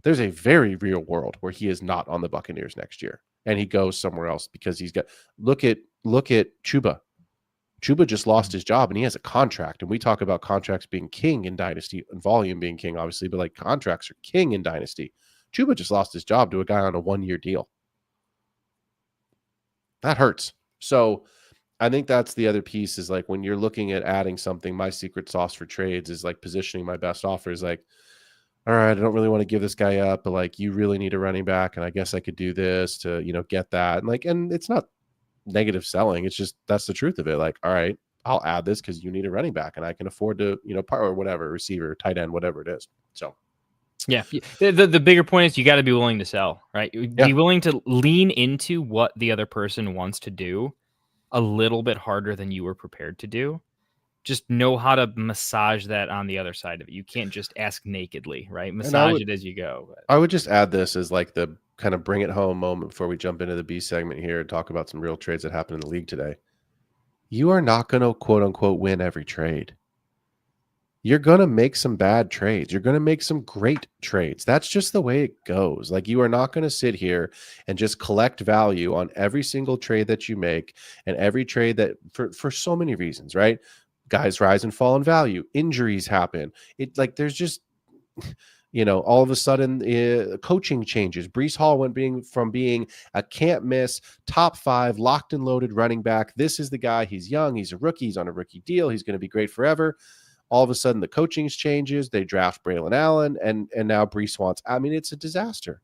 There's a very real world where he is not on the Buccaneers next year and he goes somewhere else because he's got, look at Chuba. Chuba just lost his job and he has a contract. And we talk about contracts being king in Dynasty and volume being king, obviously, but like contracts are king in Dynasty. Chuba just lost his job to a guy on a 1-year deal. That hurts. So I think that's the other piece is like when you're looking at adding something, my secret sauce for trades is like positioning my best offers. Like, all right, I don't really want to give this guy up, but like you really need a running back. And I guess I could do this to, get that. And like, and it's not negative selling. It's just, that's the truth of it. Like, all right, I'll add this because you need a running back and I can afford to, part or whatever, receiver, tight end, whatever it is. So. Yeah. The bigger point is you got to be willing to sell, right? Be willing to lean into what the other person wants to do a little bit harder than you were prepared to do. Just know how to massage that on the other side of it. You can't just ask nakedly, right? Massage it as you go. But I would just add this as like the kind of bring it home moment before we jump into the B segment here and talk about some real trades that happened in the league today. You are not going to quote unquote win every trade. You're going to make some bad trades. You're going to make some great trades. That's just the way it goes. Like you are not going to sit here and just collect value on every single trade that you make and every trade that for so many reasons, right? Guys rise and fall in value. Injuries happen. It like there's just, all of a sudden coaching changes. Breece Hall went from being a can't miss top 5 locked and loaded running back. This is the guy. He's young. He's a rookie. He's on a rookie deal. He's going to be great forever. All of a sudden, the coaching changes. They draft Braylon Allen, and now Breece wants. I mean, it's a disaster.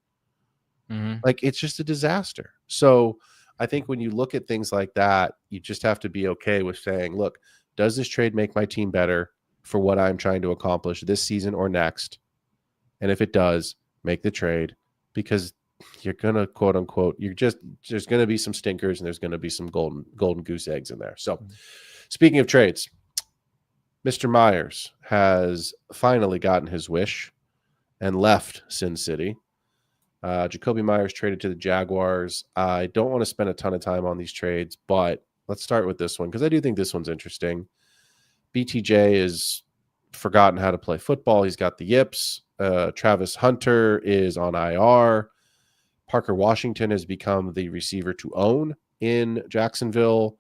Mm-hmm. Like, it's just a disaster. So I think when you look at things like that, you just have to be okay with saying, look, does this trade make my team better for what I'm trying to accomplish this season or next? And if it does, make the trade because you're going to, quote unquote, there's going to be some stinkers and there's going to be some golden goose eggs in there. So speaking of trades, Mr. Myers has finally gotten his wish and left Sin City. Jacoby Myers traded to the Jaguars. I don't want to spend a ton of time on these trades, but let's start with this one because I do think this one's interesting. BTJ is forgotten how to play football. He's got the yips. Travis Hunter is on IR. Parker Washington has become the receiver to own in Jacksonville.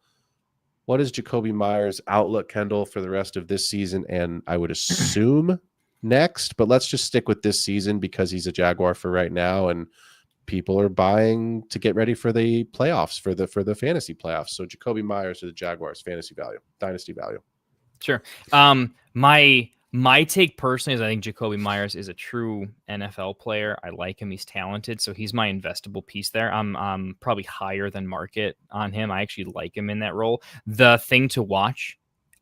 What is Jacoby Myers' outlook, Kendall, for the rest of this season? And I would assume next, but let's just stick with this season because he's a Jaguar for right now, and people are buying to get ready for the playoffs, for the fantasy playoffs. So Jacoby Myers to the Jaguars, fantasy value, dynasty value. Sure. My take personally is I think Jacoby Myers is a true NFL player. I like him. He's talented. So he's my investable piece there. I'm probably higher than market on him. I actually like him in that role. The thing to watch,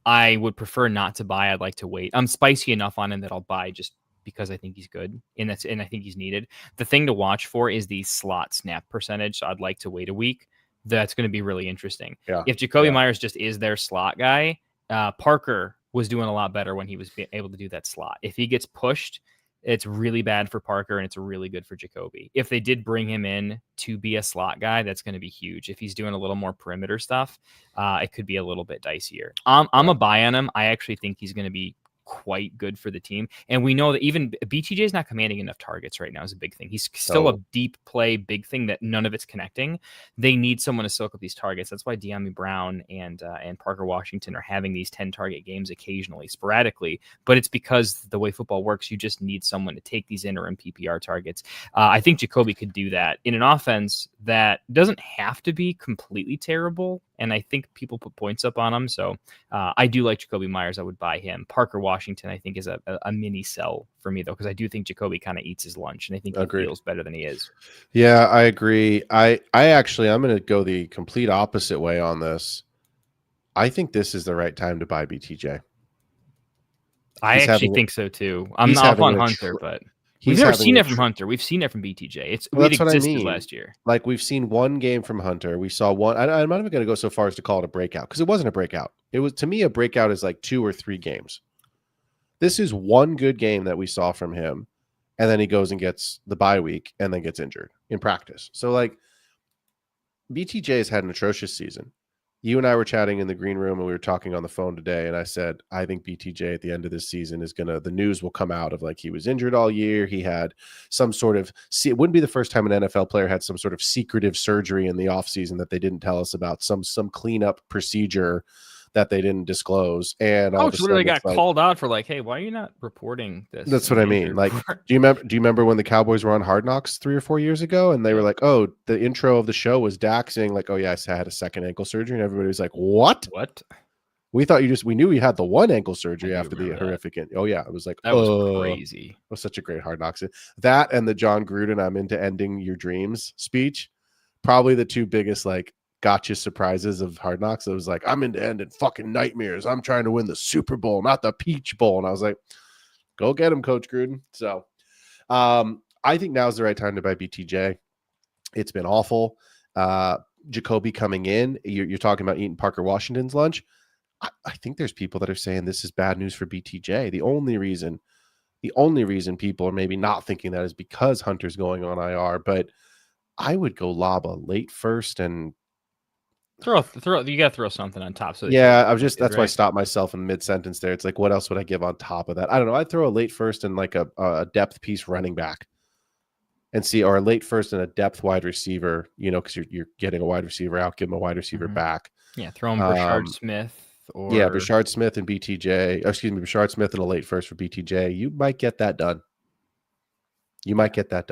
I would prefer not to buy. I'd like to wait. I'm spicy enough on him that I'll buy just because I think he's good and I think he's needed. The thing to watch for is the slot snap percentage. So I'd like to wait a week. That's going to be really interesting. Yeah. If Jacoby Myers just is their slot guy, Parker was doing a lot better when he was able to do that slot. If he gets pushed, it's really bad for Parker and it's really good for Jacoby. If they did bring him in to be a slot guy, that's going to be huge. If he's doing a little more perimeter stuff, it could be a little bit dicier. I'm a buy on him. I actually think he's going to be quite good for the team. And we know that even BTJ is not commanding enough targets right now is a big thing. He's still a deep play, big thing that none of it's connecting. They need someone to soak up these targets. That's why De'Ami Brown and Parker Washington are having these 10 target games occasionally, sporadically, but it's because the way football works, you just need someone to take these interim PPR targets. I think Jacoby could do that in an offense that doesn't have to be completely terrible. And I think people put points up on him. So I do like Jacoby Myers. I would buy him. Parker Washington, I think, is a mini sell for me, though, because I do think Jacoby kind of eats his lunch, and I think he feels better than he is. Yeah, I agree. I'm going to go the complete opposite way on this. I think this is the right time to buy BTJ. I actually think so, too. I'm not on Hunter, but... We've never seen it from Hunter. We've seen it from BTJ. It existed last year. Like, we've seen one game from Hunter. We saw one. I'm not even going to go so far as to call it a breakout because it wasn't a breakout. It was, to me, a breakout is like 2 or 3 games. This is one good game that we saw from him, and then he goes and gets the bye week and then gets injured in practice. So, like, BTJ has had an atrocious season. You and I were chatting in the green room and we were talking on the phone today. And I said, I think BTJ at the end of this season is the news will come out of like, he was injured all year. He had some sort of, it wouldn't be the first time an NFL player had some sort of secretive surgery in the offseason that they didn't tell us about, some cleanup procedure that they didn't disclose, and all of a Coach literally sudden got it's like, called out for like, hey, why are you not reporting this? that's what I mean. Like, do you remember when the Cowboys were on Hard Knocks 3 or 4 years ago, and they were like, oh, the intro of the show was Dak saying like, oh yeah, I had a second ankle surgery, and everybody was like, what? We thought we knew you had the one ankle surgery after the horrific. Oh yeah, it was like, that was crazy. It was such a great Hard Knocks. That and the John Gruden "I'm into ending your dreams" speech, probably the two biggest like gotcha surprises of Hard Knocks. It was like, I'm into ending fucking nightmares. I'm trying to win the Super Bowl, not the Peach Bowl. And I was like, go get him, Coach Gruden. So I think now's the right time to buy BTJ. It's been awful. Jacoby coming in, you're talking about eating Parker Washington's lunch. I think there's people that are saying this is bad news for BTJ. The only reason people are maybe not thinking that is because Hunter's going on IR, but I would go lob a late first and throw. You got to throw something on top. So yeah, that's why I stopped myself in mid sentence there. It's like, what else would I give on top of that? I don't know. I'd throw a late first and like a depth piece running back, and see, or a late first and a depth wide receiver. You know, because you're getting a wide receiver out, give him a wide receiver back. Yeah, throw him Brashard Smith. Brashard Smith and BTJ. Brashard Smith and a late first for BTJ. You might get that done. And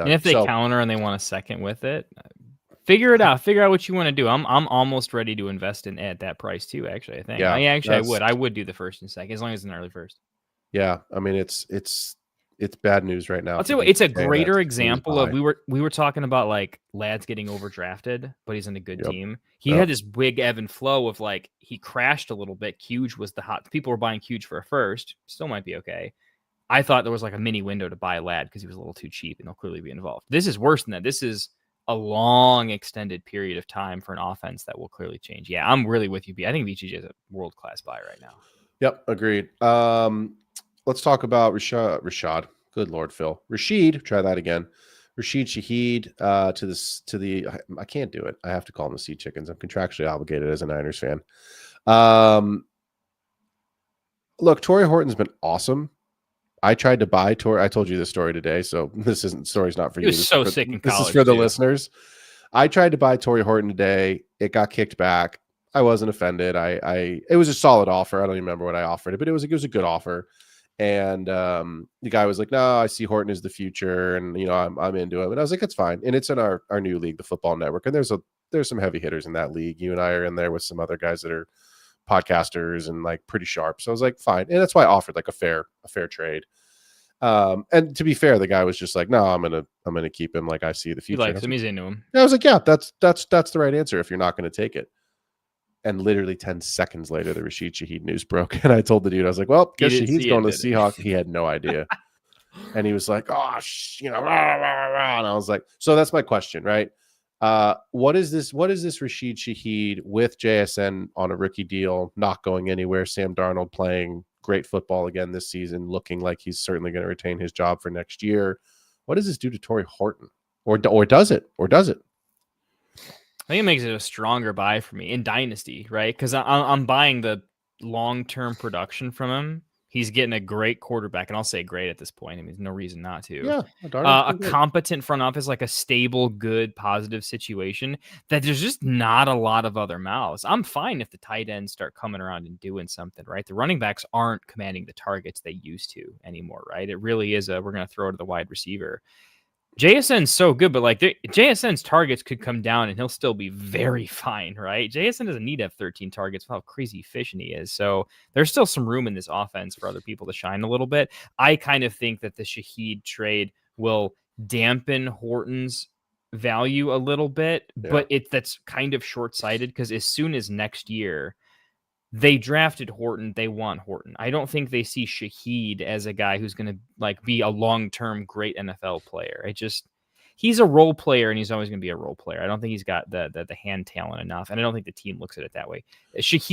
if they counter and they want a second with it, figure it out. Figure out what you want to do. I'm almost ready to invest in at that price too. Actually, I think. Yeah, I would do the first and second as long as it's an early first. Yeah, I mean it's bad news right now. I'll tell you what, it's a greater example of we were talking about like Ladd's getting overdrafted, but he's in a good team. He had this big ebb and flow of like he crashed a little bit. Huge was the hot. People were buying Huge for a first. Still might be okay. I thought there was like a mini window to buy Ladd because he was a little too cheap and he'll clearly be involved. This is worse than that. This is a long extended period of time for an offense that will clearly change. Yeah, I'm really with you, B. I think BTJ is a world-class buy right now. Yep, agreed. Let's talk about Rashad. Good Lord, Phil. Rashid, try that again. Rashid Shaheed to the I can't do it. I have to call them the Sea Chickens. I'm contractually obligated as a Niners fan. Look, Torrey Horton's been awesome. I tried to buy Torrey. I told you this story today, so story's not for you. He was so sick in college. This is for the listeners. I tried to buy Torrey Horton today. It got kicked back. I wasn't offended. It was a solid offer. I don't even remember what I offered it, but it was a good offer. And the guy was like, "No, I see Horton as the future, and you know, I'm into it." And I was like, "That's fine." And it's in our new league, the Football Network, and there's some heavy hitters in that league. You and I are in there with some other guys that are podcasters and like pretty sharp. So I was like, "Fine," and that's why I offered like a fair trade. And to be fair, the guy was just like, "No, I'm gonna keep him. Like I see the future." He likes him. He's into him. And I was like, "Yeah, that's the right answer if you're not going to take it." And literally 10 seconds later, the Rashid Shaheed news broke. And I told the dude, I was like, well, guess Shaheed's going to the Seahawks. He had no idea. And he was like, oh, rah, rah, rah. And I was like, so that's my question, right? What is this Rashid Shaheed with JSN on a rookie deal, not going anywhere? Sam Darnold playing great football again this season, looking like he's certainly going to retain his job for next year. What does this do to Torrey Horton? Or does it? I think it makes it a stronger buy for me in Dynasty, right? Because I'm buying the long-term production from him. He's getting a great quarterback, and I'll say great at this point. I mean, there's no reason not to. Yeah, a competent front office, like a stable, good, positive situation that there's just not a lot of other mouths. I'm fine if the tight ends start coming around and doing something, right? The running backs aren't commanding the targets they used to anymore, right? It really is we're going to throw to the wide receiver. JSN's so good, but like JSN's targets could come down and he'll still be very fine, right? JSN doesn't need to have 13 targets with how crazy efficient he is. So there's still some room in this offense for other people to shine a little bit. I kind of think that the Shaheed trade will dampen Horton's value a little bit, but that's kind of short-sighted because as soon as next year they drafted Horton, they want Horton. I don't think they see Shaheed as a guy who's going to like be a long-term great NFL player. He's a role player and he's always going to be a role player. I don't think he's got the hand talent enough. And I don't think the team looks at it that way. I think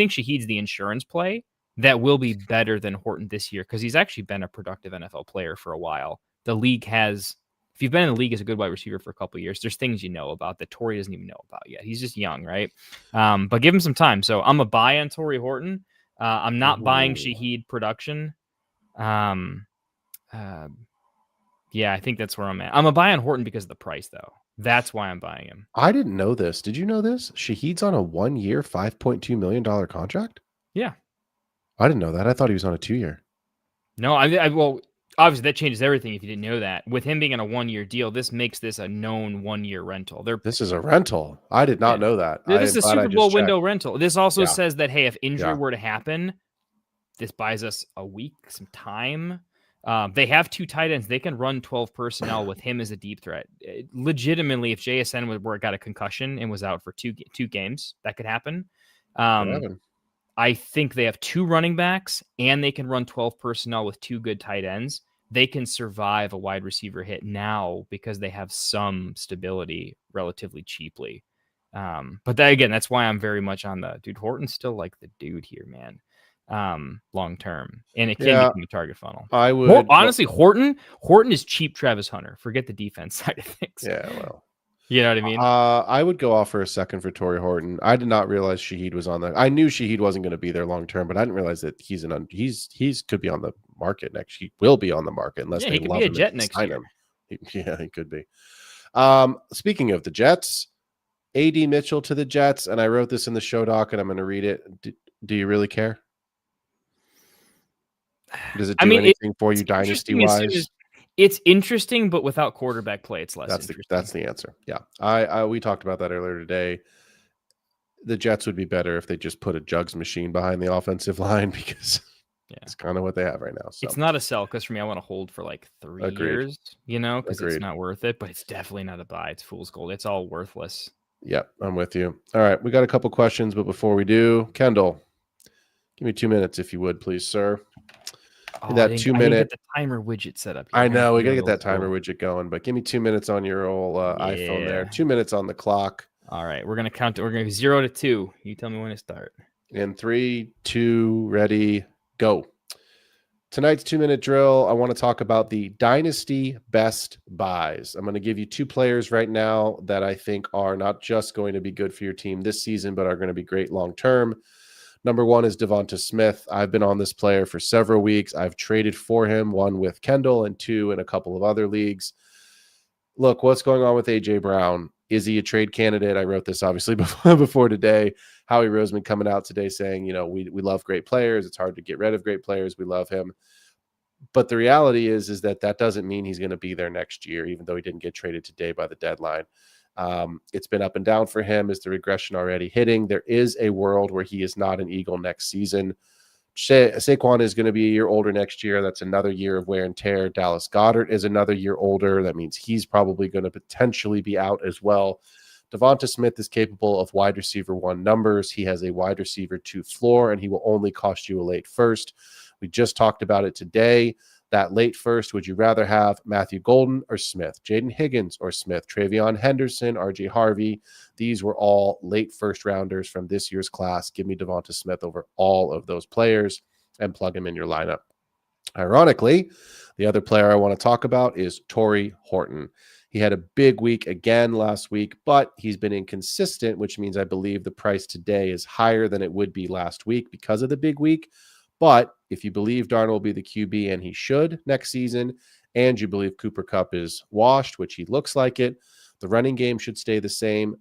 Shaheed's the insurance play that will be better than Horton this year because he's actually been a productive NFL player for a while. The league has, if you've been in the league as a good wide receiver for a couple of years, there's things you know about that Torrey doesn't even know about yet. He's just young, right? But give him some time. So I'm a buy on Torrey Horton. I'm not buying Shaheed production. Yeah, Yeah, I think that's where I'm at. I'm a buy on Horton because of the price, though. That's why I'm buying him. I didn't know this. Did you know this? Shahid's on a 1-year, $5.2 million contract? Yeah. I didn't know that. I thought he was on a 2-year. No, well, obviously that changes everything if you didn't know that. With him being on a 1-year deal, this makes this a known 1-year rental. This is a rental. I did not know that. This is a Super Bowl window checked. rental. This also Yeah. says that, hey, if injury Yeah. were to happen, this buys us a week, some time. They have 2 tight ends. They can run 12 personnel with him as a deep threat. Legitimately, if JSN got a concussion and was out for two games, that could happen. I think they have 2 running backs and they can run 12 personnel with 2 good tight ends. They can survive a wide receiver hit now because they have some stability relatively cheaply. But that's why I'm very much on the dude. Horton's still like the dude here, man. Long term, and it can become a target funnel. I would honestly, Horton is cheap Travis Hunter. Forget the defense side of things. Yeah, well, you know what I mean. I would go off for a second for Torrey Horton. I did not realize Shahid was on that. I knew Shahid wasn't going to be there long term, but I didn't realize that he's could be on the market next. He will be on the market unless they love him. He could be a Jet next year. He could be. Speaking of the Jets, AD Mitchell to the Jets, and I wrote this in the show doc, and I'm going to read it. Do you really care? Does it do anything for you dynasty wise? It's interesting, but without quarterback play, it's less that's interesting. That's the answer. Yeah. We talked about that earlier today. The Jets would be better if they just put a jugs machine behind the offensive line because it's kind of what they have right now. So it's not a sell because for me, I want to hold for like 3 years, because it's not worth it, but it's definitely not a buy. It's fool's gold. It's all worthless. Yep, I'm with you. All right, we got a couple questions, but before we do, Kendall, give me 2 minutes if you would, please, sir. That 2 minute get the timer widget set up. I know we gotta get that timer widget going, but give me 2 minutes on your old iPhone there. 2 minutes on the clock. All right, we're gonna count it. We're gonna go 0 to 2. You tell me when to start. In 3, 2, ready, go. Tonight's 2-minute drill. I want to talk about the Dynasty best buys. I'm going to give you 2 players right now that I think are not just going to be good for your team this season, but are going to be great long term. Number 1 is Devonta Smith. I've been on this player for several weeks. I've traded for him, 1 with Kendall and 2 in a couple of other leagues. Look, what's going on with A.J. Brown? Is he a trade candidate? I wrote this obviously before today. Howie Roseman coming out today saying, we love great players. It's hard to get rid of great players. We love him. But the reality is that doesn't mean he's going to be there next year, even though he didn't get traded today by the deadline. It's been up and down for him. Is the regression already hitting? There is a world where he is not an Eagle next season. Saquon is going to be a year older next year. That's another year of wear and tear. Dallas Goedert is another year older. That means he's probably going to potentially be out as well. Devonta Smith is capable of wide receiver 1 numbers. He has a wide receiver 2 floor, and he will only cost you a late first. We just talked about it today. That late first, would you rather have Matthew Golden or Smith, Jaden Higgins or Smith, Travion Henderson, RJ Harvey? These were all late first rounders from this year's class. Give me Devonta Smith over all of those players and plug him in your lineup. Ironically, the other player I want to talk about is Torrey Horton. He had a big week again last week, but he's been inconsistent, which means I believe the price today is higher than it would be last week because of the big week. But if you believe Darnold will be the QB, and he should next season, and you believe Cooper Kupp is washed, which he looks like it, the running game should stay the same.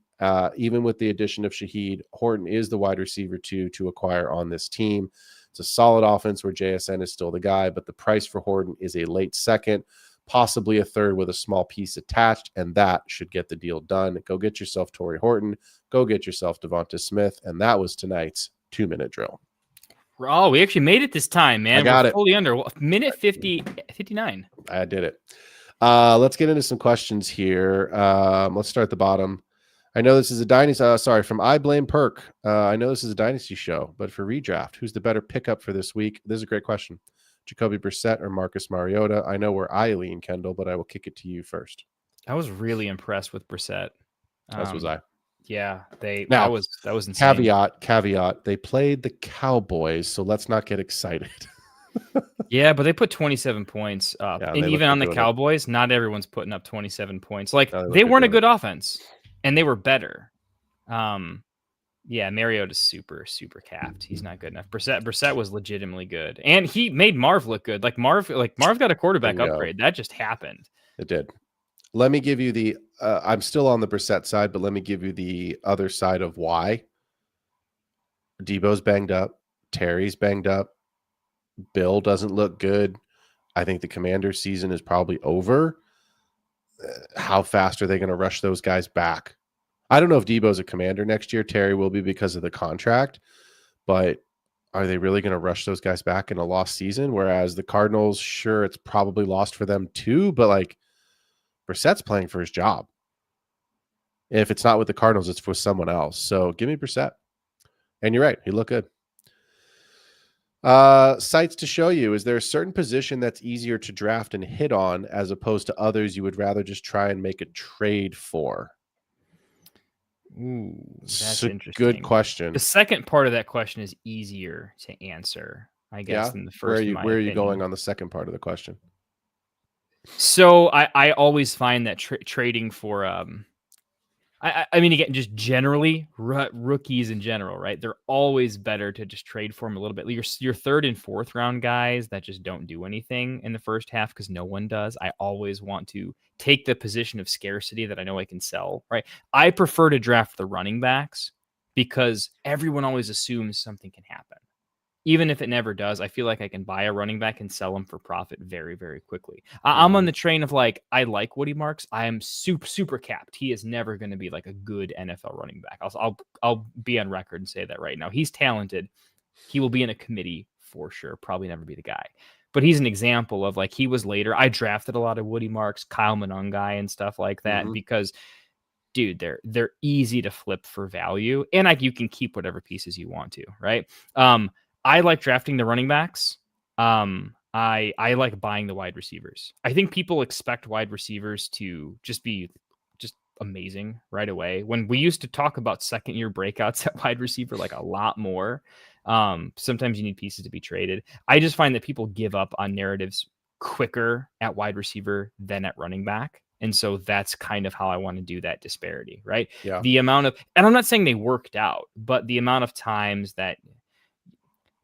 Even with the addition of Shahid, Horton is the wide receiver 2 to acquire on this team. It's a solid offense where JSN is still the guy, but the price for Horton is a late second, possibly a third with a small piece attached, and that should get the deal done. Go get yourself Torrey Horton. Go get yourself Devonta Smith, and that was tonight's 2-minute drill. Oh, we actually made it this time, man. I got We're it. Fully under minute 59. I did it. Let's get into some questions here. Let's start at the bottom. I know this is a dynasty. From I Blame Perk. I know this is a dynasty show, but for redraft, who's the better pickup for this week? This is a great question. Jacoby Brissett or Marcus Mariota? I know where I lean, Kendall, but I will kick it to you first. I was really impressed with Brissett. As was I. Yeah, that was insane. Caveat. They played the Cowboys, so let's not get excited. Yeah, but they put 27 points up. Yeah, and even on the Cowboys, not everyone's putting up 27 points. Like, No, they weren't a good offense, and they were better. Yeah, Mariota's super, super capped. He's not good enough. Brissett was legitimately good. And he made Marv look good. Marv got a quarterback upgrade. That just happened. It did. Let me give you the I'm still on the Brissett side, but let me give you the other side of why. Debo's banged up. Terry's banged up. Bill doesn't look good. I think the Commanders season is probably over. How fast are they going to rush those guys back? I don't know if Debo's a Commander next year. Terry will be because of the contract, but are they really going to rush those guys back in a lost season? Whereas the Cardinals, sure, it's probably lost for them too, but like Brissett's playing for his job. If it's not with the Cardinals, it's for someone else. So give me Brissett. And you're right. He looked good. Sites to show you. Is there a certain position that's easier to draft and hit on as opposed to others you would rather just try and make a trade for? Ooh, that's a interesting. Good question. The second part of that question is easier to answer, I guess, than the first. Where are you going on the second part of the question? So I always find that trading for I mean, again, just generally rookies in general, right? They're always better to just trade for them a little bit. Your third and fourth round guys that just don't do anything in the first half because no one does. I always want to take the position of scarcity that I know I can sell, right? I prefer to draft the running backs because everyone always assumes something can happen. Even if it never does, I feel like I can buy a running back and sell them for profit very, very quickly. I'm on the train of like, I like Woody Marks. I am super capped. He is never going to be like a good NFL running back. I'll be on record and say that right now. He's talented. He will be in a committee for sure. Probably never be the guy. But he's an example of like, he was later. I drafted a lot of Woody Marks, Kyle Monangai and stuff like that because, dude, they're easy to flip for value. And like, you can keep whatever pieces you want to, right? I like drafting the running backs. I like buying the wide receivers. I think people expect wide receivers to just be just amazing right away. When we used to talk about second year breakouts at wide receiver, like a lot more. Sometimes you need pieces to be traded. I just find that people give up on narratives quicker at wide receiver than at running back. And so that's kind of how I want to do that disparity, right? Yeah. The amount of, and I'm not saying they worked out, but the amount of times that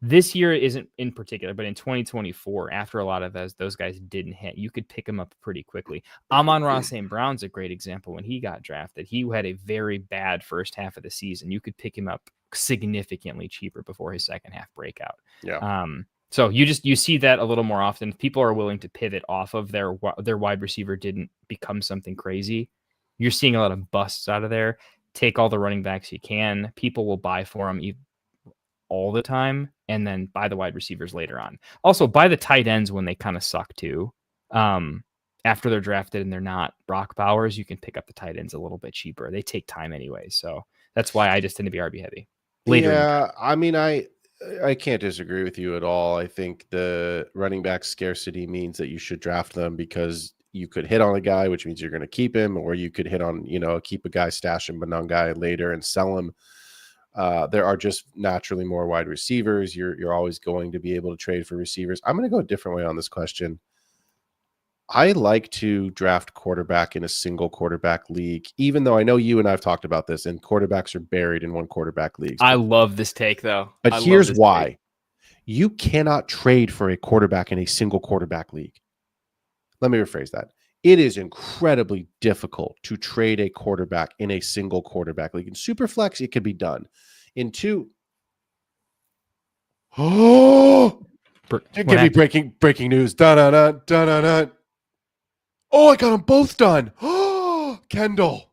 this year isn't in particular, but in 2024, after a lot of those guys didn't hit, you could pick them up pretty quickly. Amon-Ra St. Brown's a great example. When he got drafted, he had a very bad first half of the season. You could pick him up significantly cheaper before his second half breakout. Yeah. So you see that a little more often. People are willing to pivot off of their wide receiver didn't become something crazy. You're seeing a lot of busts out of there. Take all the running backs you can. People will buy for them all the time, and then buy the wide receivers later on. Also, buy the tight ends when they kind of suck too. After they're drafted and they're not Brock Bowers, you can pick up the tight ends a little bit cheaper. They take time anyway, so that's why I just tend to be RB heavy. Later I mean, I can't disagree with you at all. I think the running back scarcity means that you should draft them because you could hit on a guy, which means you're going to keep him, or you could hit on, keep a guy, stash him, but non guy later and sell him. There are just naturally more wide receivers. You're always going to be able to trade for receivers. I'm going to go a different way on this question. I like to draft quarterback in a single quarterback league, even though I know you and I've talked about this, and quarterbacks are buried in one quarterback league. I love this take, though. But here's why. You cannot trade for a quarterback in a single quarterback league. Let me rephrase that. It is incredibly difficult to trade a quarterback in a single quarterback league. In Superflex, it could be done. In two, give me breaking news. Dun-dun-dun, dun-dun-dun. Oh, I got them both done. Kendall.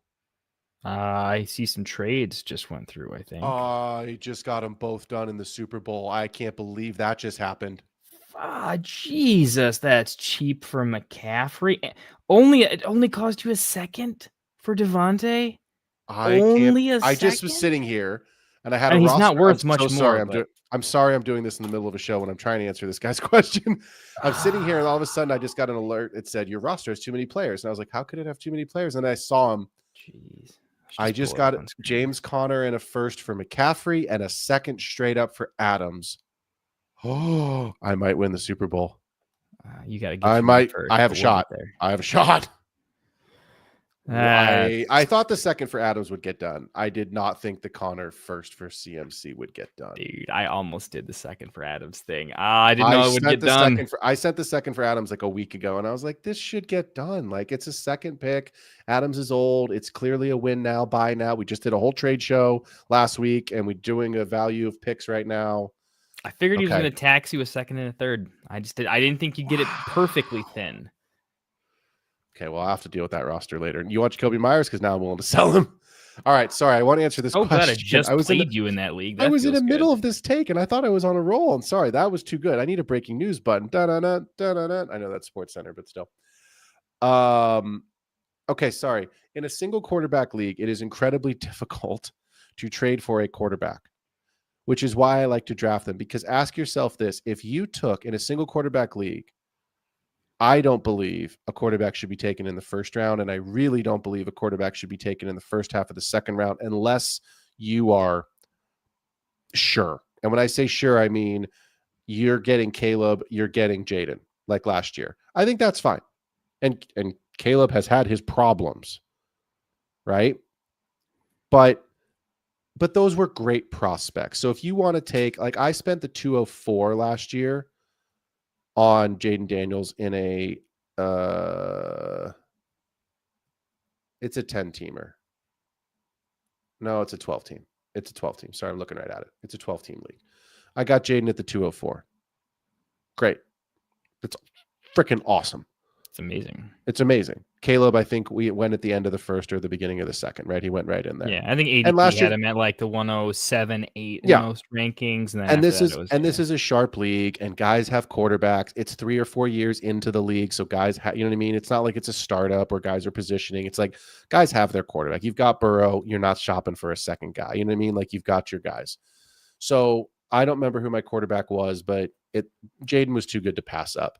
I see some trades just went through, I think. I just got them both done in the Super Bowl. I can't believe that just happened. Jesus, that's cheap for McCaffrey. It only cost you a second for Devontae. I just was sitting here and I had a roster. He's not worth much more. Sorry, I'm sorry I'm doing this in the middle of a show when I'm trying to answer this guy's question. I'm sitting here and all of a sudden I just got an alert. It said your roster has too many players. And I was like, how could it have too many players? And I saw him. Jeez. I just got James Conner and a first for McCaffrey and a second straight up for Adams. Oh, I might win the Super Bowl. You got to get. I have a shot. I have a shot. I thought the second for Adams would get done. I did not think the Connor first for CMC would get done. Dude, I almost did the second for Adams thing. I didn't know it would get done. I sent the second for Adams like a week ago, and I was like, this should get done. Like, it's a second pick. Adams is old. It's clearly a win now, buy now. We just did a whole trade show last week, and we're doing a value of picks right now. I figured he was going to tax you a second and a third. I didn't think you'd get it perfectly thin. Okay, well, I'll have to deal with that roster later. You want Jacoby Myers? Because now I'm willing to sell him. All right, sorry. I want to answer this question. Glad I just played you in that league. I was in the middle of this take, and I thought I was on a roll. I'm sorry. That was too good. I need a breaking news button. Da-da-da, da-da-da. I know that's Sports Center, but still. Okay, sorry. In a single quarterback league, it is incredibly difficult to trade for a quarterback, which is why I like to draft them. Because ask yourself this. If you took, in a single quarterback league, I don't believe a quarterback should be taken in the first round, and I really don't believe a quarterback should be taken in the first half of the second round unless you are sure. And when I say sure, I mean you're getting Caleb, you're getting Jaden, like last year. I think that's fine. And Caleb has had his problems, right? But those were great prospects. So if you want to take, like I spent the 204 last year on Jaden Daniels in a it's a 10-teamer. No, it's a 12-team. It's a 12-team. Sorry, I'm looking right at it. It's a 12-team league. I got Jaden at the 204. Great. It's freaking awesome. It's amazing. It's amazing. Caleb, I think we went at the end of the first or the beginning of the second, right? He went right in there. Yeah, I think ADP had him at like the 107, 8 in most rankings. And this is a sharp league, and guys have quarterbacks. It's 3 or 4 years into the league, so guys, you know what I mean? It's not like it's a startup where guys are positioning. It's like guys have their quarterback. You've got Burrow. You're not shopping for a second guy. You know what I mean? Like you've got your guys. So I don't remember who my quarterback was, but Jaden was too good to pass up.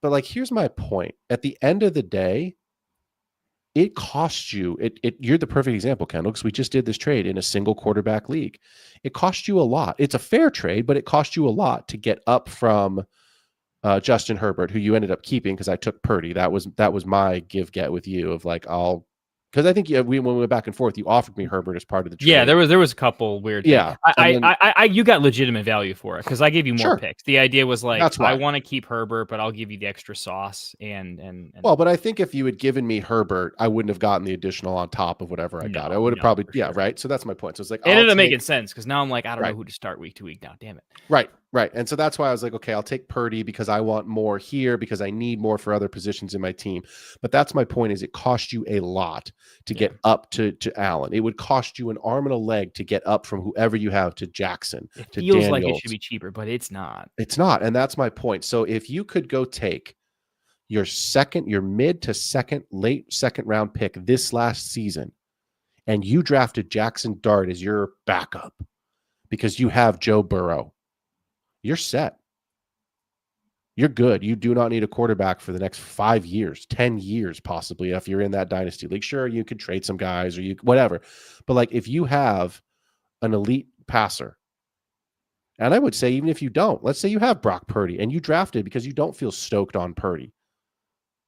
But like, here's my point. At the end of the day, it costs you. You're the perfect example, Kendall, because we just did this trade in a single quarterback league. It cost you a lot. It's a fair trade, but it cost you a lot to get up from Justin Herbert, who you ended up keeping because I took Purdy. That was my get with you of like because I think when we went back and forth, you offered me Herbert as part of the trade. Yeah, there was a couple weird things. Yeah, you got legitimate value for it because I gave you more picks. The idea was like, I want to keep Herbert, but I'll give you the extra sauce. And well, but I think if you had given me Herbert, I wouldn't have gotten the additional on top of whatever I got. I would have probably right. So that's my point. So it's like it ended up making sense because now I'm like, I don't know who to start week to week now. Damn it. Right. And so that's why I was like, okay, I'll take Purdy because I want more here because I need more for other positions in my team. But that's my point is it cost you a lot to get up to Allen. It would cost you an arm and a leg to get up from whoever you have to Jackson. It feels Daniels. Like it should be cheaper, but it's not. It's not. And that's my point. So if you could go take your mid to late second round pick this last season, and you drafted Jackson Dart as your backup because you have Joe Burrow, you're set. You're good. You do not need a quarterback for the next 5 years, 10 years, possibly, if you're in that dynasty league. Sure, you could trade some guys or whatever. But like if you have an elite passer, and I would say even if you don't, let's say you have Brock Purdy and you drafted because you don't feel stoked on Purdy,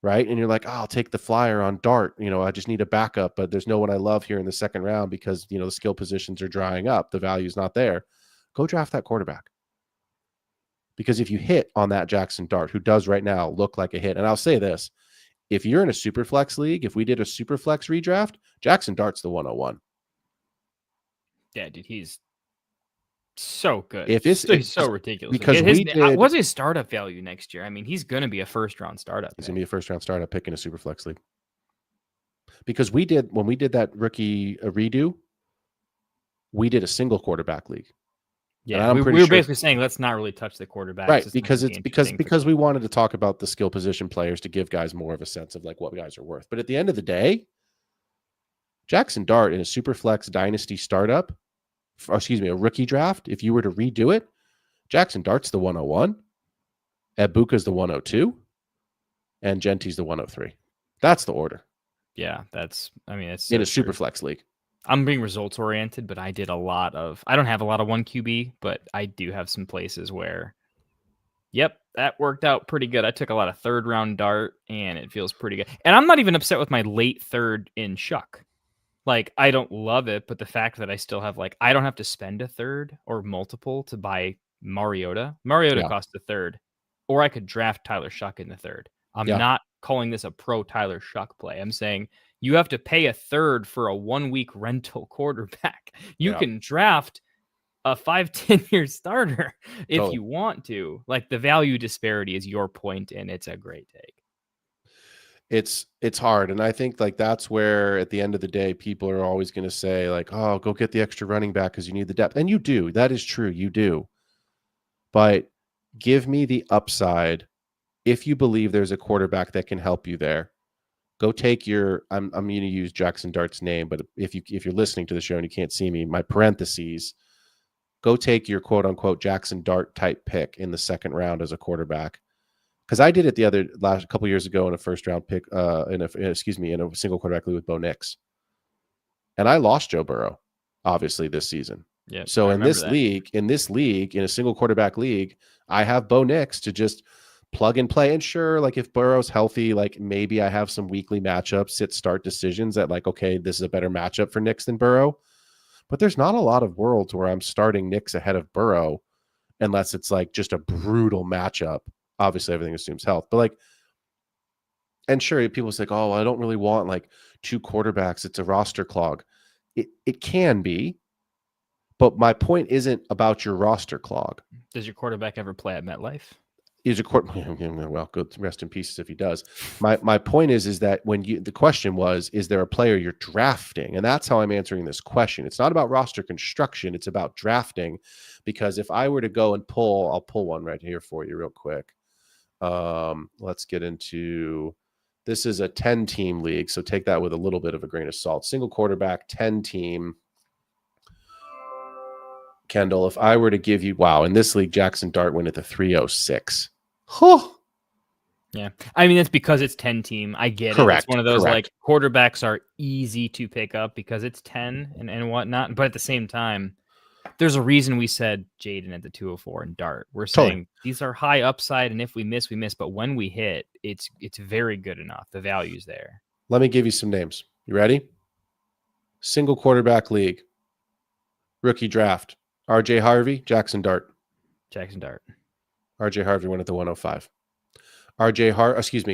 right? And you're like, I'll take the flyer on Dart. I just need a backup, but there's no one I love here in the second round because, the skill positions are drying up. The value's not there. Go draft that quarterback. Because if you hit on that Jackson Dart, who does right now look like a hit, and I'll say this, if you're in a super flex league, if we did a super flex redraft, Jackson Dart's the 101. Yeah, dude, he's so good. He's so ridiculous. Because what's his startup value next year? I mean, he's going to be a first-round startup. He's going to be a first-round startup pick in a super flex league. Because when we did that rookie redo, we did a single quarterback league. Yeah, we were basically saying let's not really touch the quarterbacks, right? Because we wanted to talk about the skill position players to give guys more of a sense of like what guys are worth. But at the end of the day, Jackson Dart in a super flex dynasty startup, a rookie draft, if you were to redo it, Jackson Dart's the 101, Ebuka's the 102, and Genti's the 103. That's the order. Yeah, it's so in a super flex league. I'm being results oriented, but I don't have a lot of 1 QB, but I do have some places where Yep, that worked out pretty good. I took a lot of third round dart, and it feels pretty good. And I'm not even upset with my late third in Shuck. Like, I don't love it, but the fact that I still have, like, I don't have to spend a third or multiple to buy Mariota. Mariota Yeah. costs a third, or I could draft Tyler Shuck in the third. I'm Yeah. not calling this a pro Tyler Shuck play. I'm saying you have to pay a third for a 1 week rental quarterback. You Yeah. can draft a 5-10 year starter if Totally. you want to. Like, the value disparity is your point, and it's a great take. It's hard, and I think like that's where at the end of the day people are always going to say like, oh, go get the extra running back because you need the depth, and you do. That is true, you do. But give me the upside. If you believe there's a quarterback that can help you there, go take your I'm going to use Jackson Dart's name, but if you're listening to the show and you can't see me, my parentheses, go take your quote unquote Jackson Dart type pick in the second round as a quarterback. Because I did it last couple years ago in a first round pick, in a single quarterback league with Bo Nix, and I lost Joe Burrow, obviously this season. Yeah. So in this league, in a single quarterback league, I have Bo Nix to just plug and play. And sure, like if Burrow's healthy, like maybe I have some weekly matchups, sit-start decisions that like, okay, this is a better matchup for Nix than Burrow. But there's not a lot of worlds where I'm starting Nix ahead of Burrow, unless it's like just a brutal matchup. Obviously, everything assumes health, but like, and sure, people say, oh, I don't really want like two quarterbacks. It's a roster clog. It can be, but my point isn't about your roster clog. Does your quarterback ever play at MetLife? Is a well, good rest in peace if he does. My point is that when the question was, is there a player you're drafting? And that's how I'm answering this question. It's not about roster construction. It's about drafting, because if I were to go and I'll pull one right here for you real quick. Let's get into, this is a 10-team league, so take that with a little bit of a grain of salt. Single quarterback, 10-team. Kendall, if I were to give you, in this league, Jackson Dart went at the 306. Huh. Yeah. I mean, it's because it's 10-team. I get it. It's one of those like quarterbacks are easy to pick up because it's 10 and whatnot. But at the same time, there's a reason we said Jaden at the 204 and Dart. We're saying these are high upside, and if we miss, we miss. But when we hit, it's very good enough. The value's there. Let me give you some names. You ready? Single quarterback league. Rookie draft. RJ Harvey, Jackson Dart. Jackson Dart. RJ Harvey went at the 105.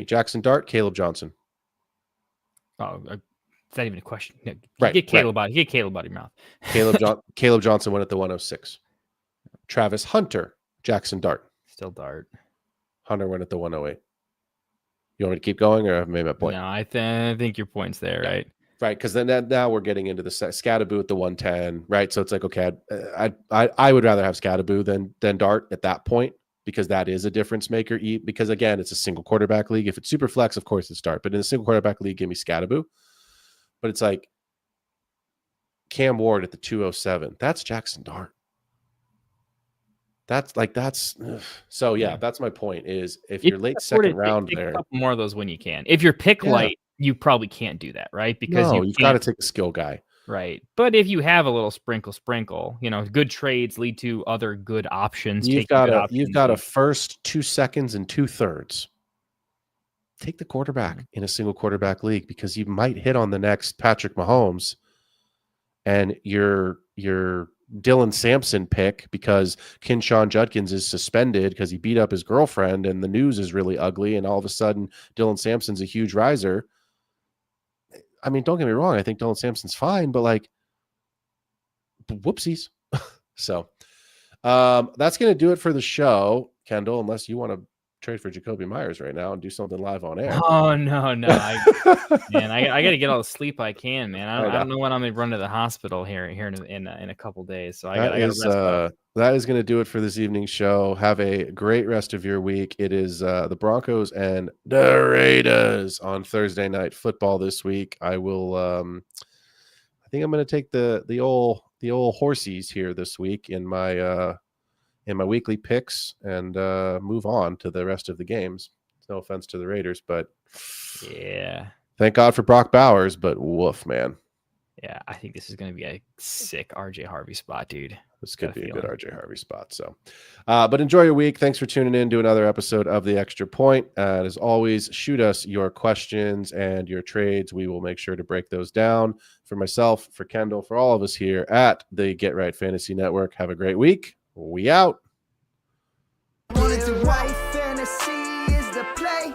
Jackson Dart, Caleb Johnson. Oh, it's not even a question. No, Get Caleb out of your mouth. Caleb Johnson went at the 106. Travis Hunter, Jackson Dart. Still Dart. Hunter went at the 108. You want me to keep going, or have I made my point? No, I think your point's there, right? Right, because then now we're getting into the Scattaboo at the 110, right? So it's like, okay, I would rather have Scattaboo than Dart at that point, because that is a difference maker. Because again, it's a single quarterback league. If it's super flex, of course it's Dart, but in a single quarterback league, give me Scattaboo. But it's like Cam Ward at the 207. That's Jackson Dart. So yeah, that's my point. Is if you're late second round there, a couple more of those when you can. If you're pick light, you probably can't do that, right? Because you've got to take a skill guy. Right. But if you have a little sprinkle, good trades lead to other good options. You've got a first, 2 seconds, and 2/3. Take the quarterback in a single quarterback league, because you might hit on the next Patrick Mahomes, and your Dylan Sampson pick because Kinshawn Judkins is suspended because he beat up his girlfriend and the news is really ugly, and all of a sudden Dylan Sampson's a huge riser. I mean, don't get me wrong, I think Dylan Sampson's fine, but like, whoopsies. So that's going to do it for the show, Kendall, unless you want to trade for Jacoby Myers right now and do something live on air. Oh, no. I got to get all the sleep I can, man. I don't know when I'm going to run to the hospital here in a couple days. So I got to rest up. That is going to do it for this evening's show. Have a great rest of your week. It is the Broncos and the Raiders on Thursday Night Football this week. I will. I think I'm going to take the old horsies here this week in my weekly picks and move on to the rest of the games. No offense to the Raiders, but yeah, thank God for Brock Bowers. But woof, man. Yeah, I think this is going to be a sick RJ Harvey spot, dude. This could Got a be a good feeling. RJ Harvey spot. So, but enjoy your week. Thanks for tuning in to another episode of The Extra Point. And as always, shoot us your questions and your trades. We will make sure to break those down for myself, for Kendall, for all of us here at the Get Right Fantasy Network. Have a great week. We out. Wanted to write fantasy is the play.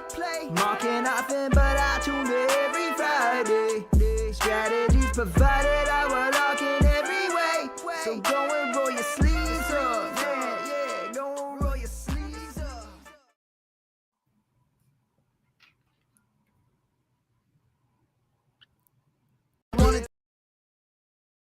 Marking nothing but I tune every Friday. Strategies provided, I will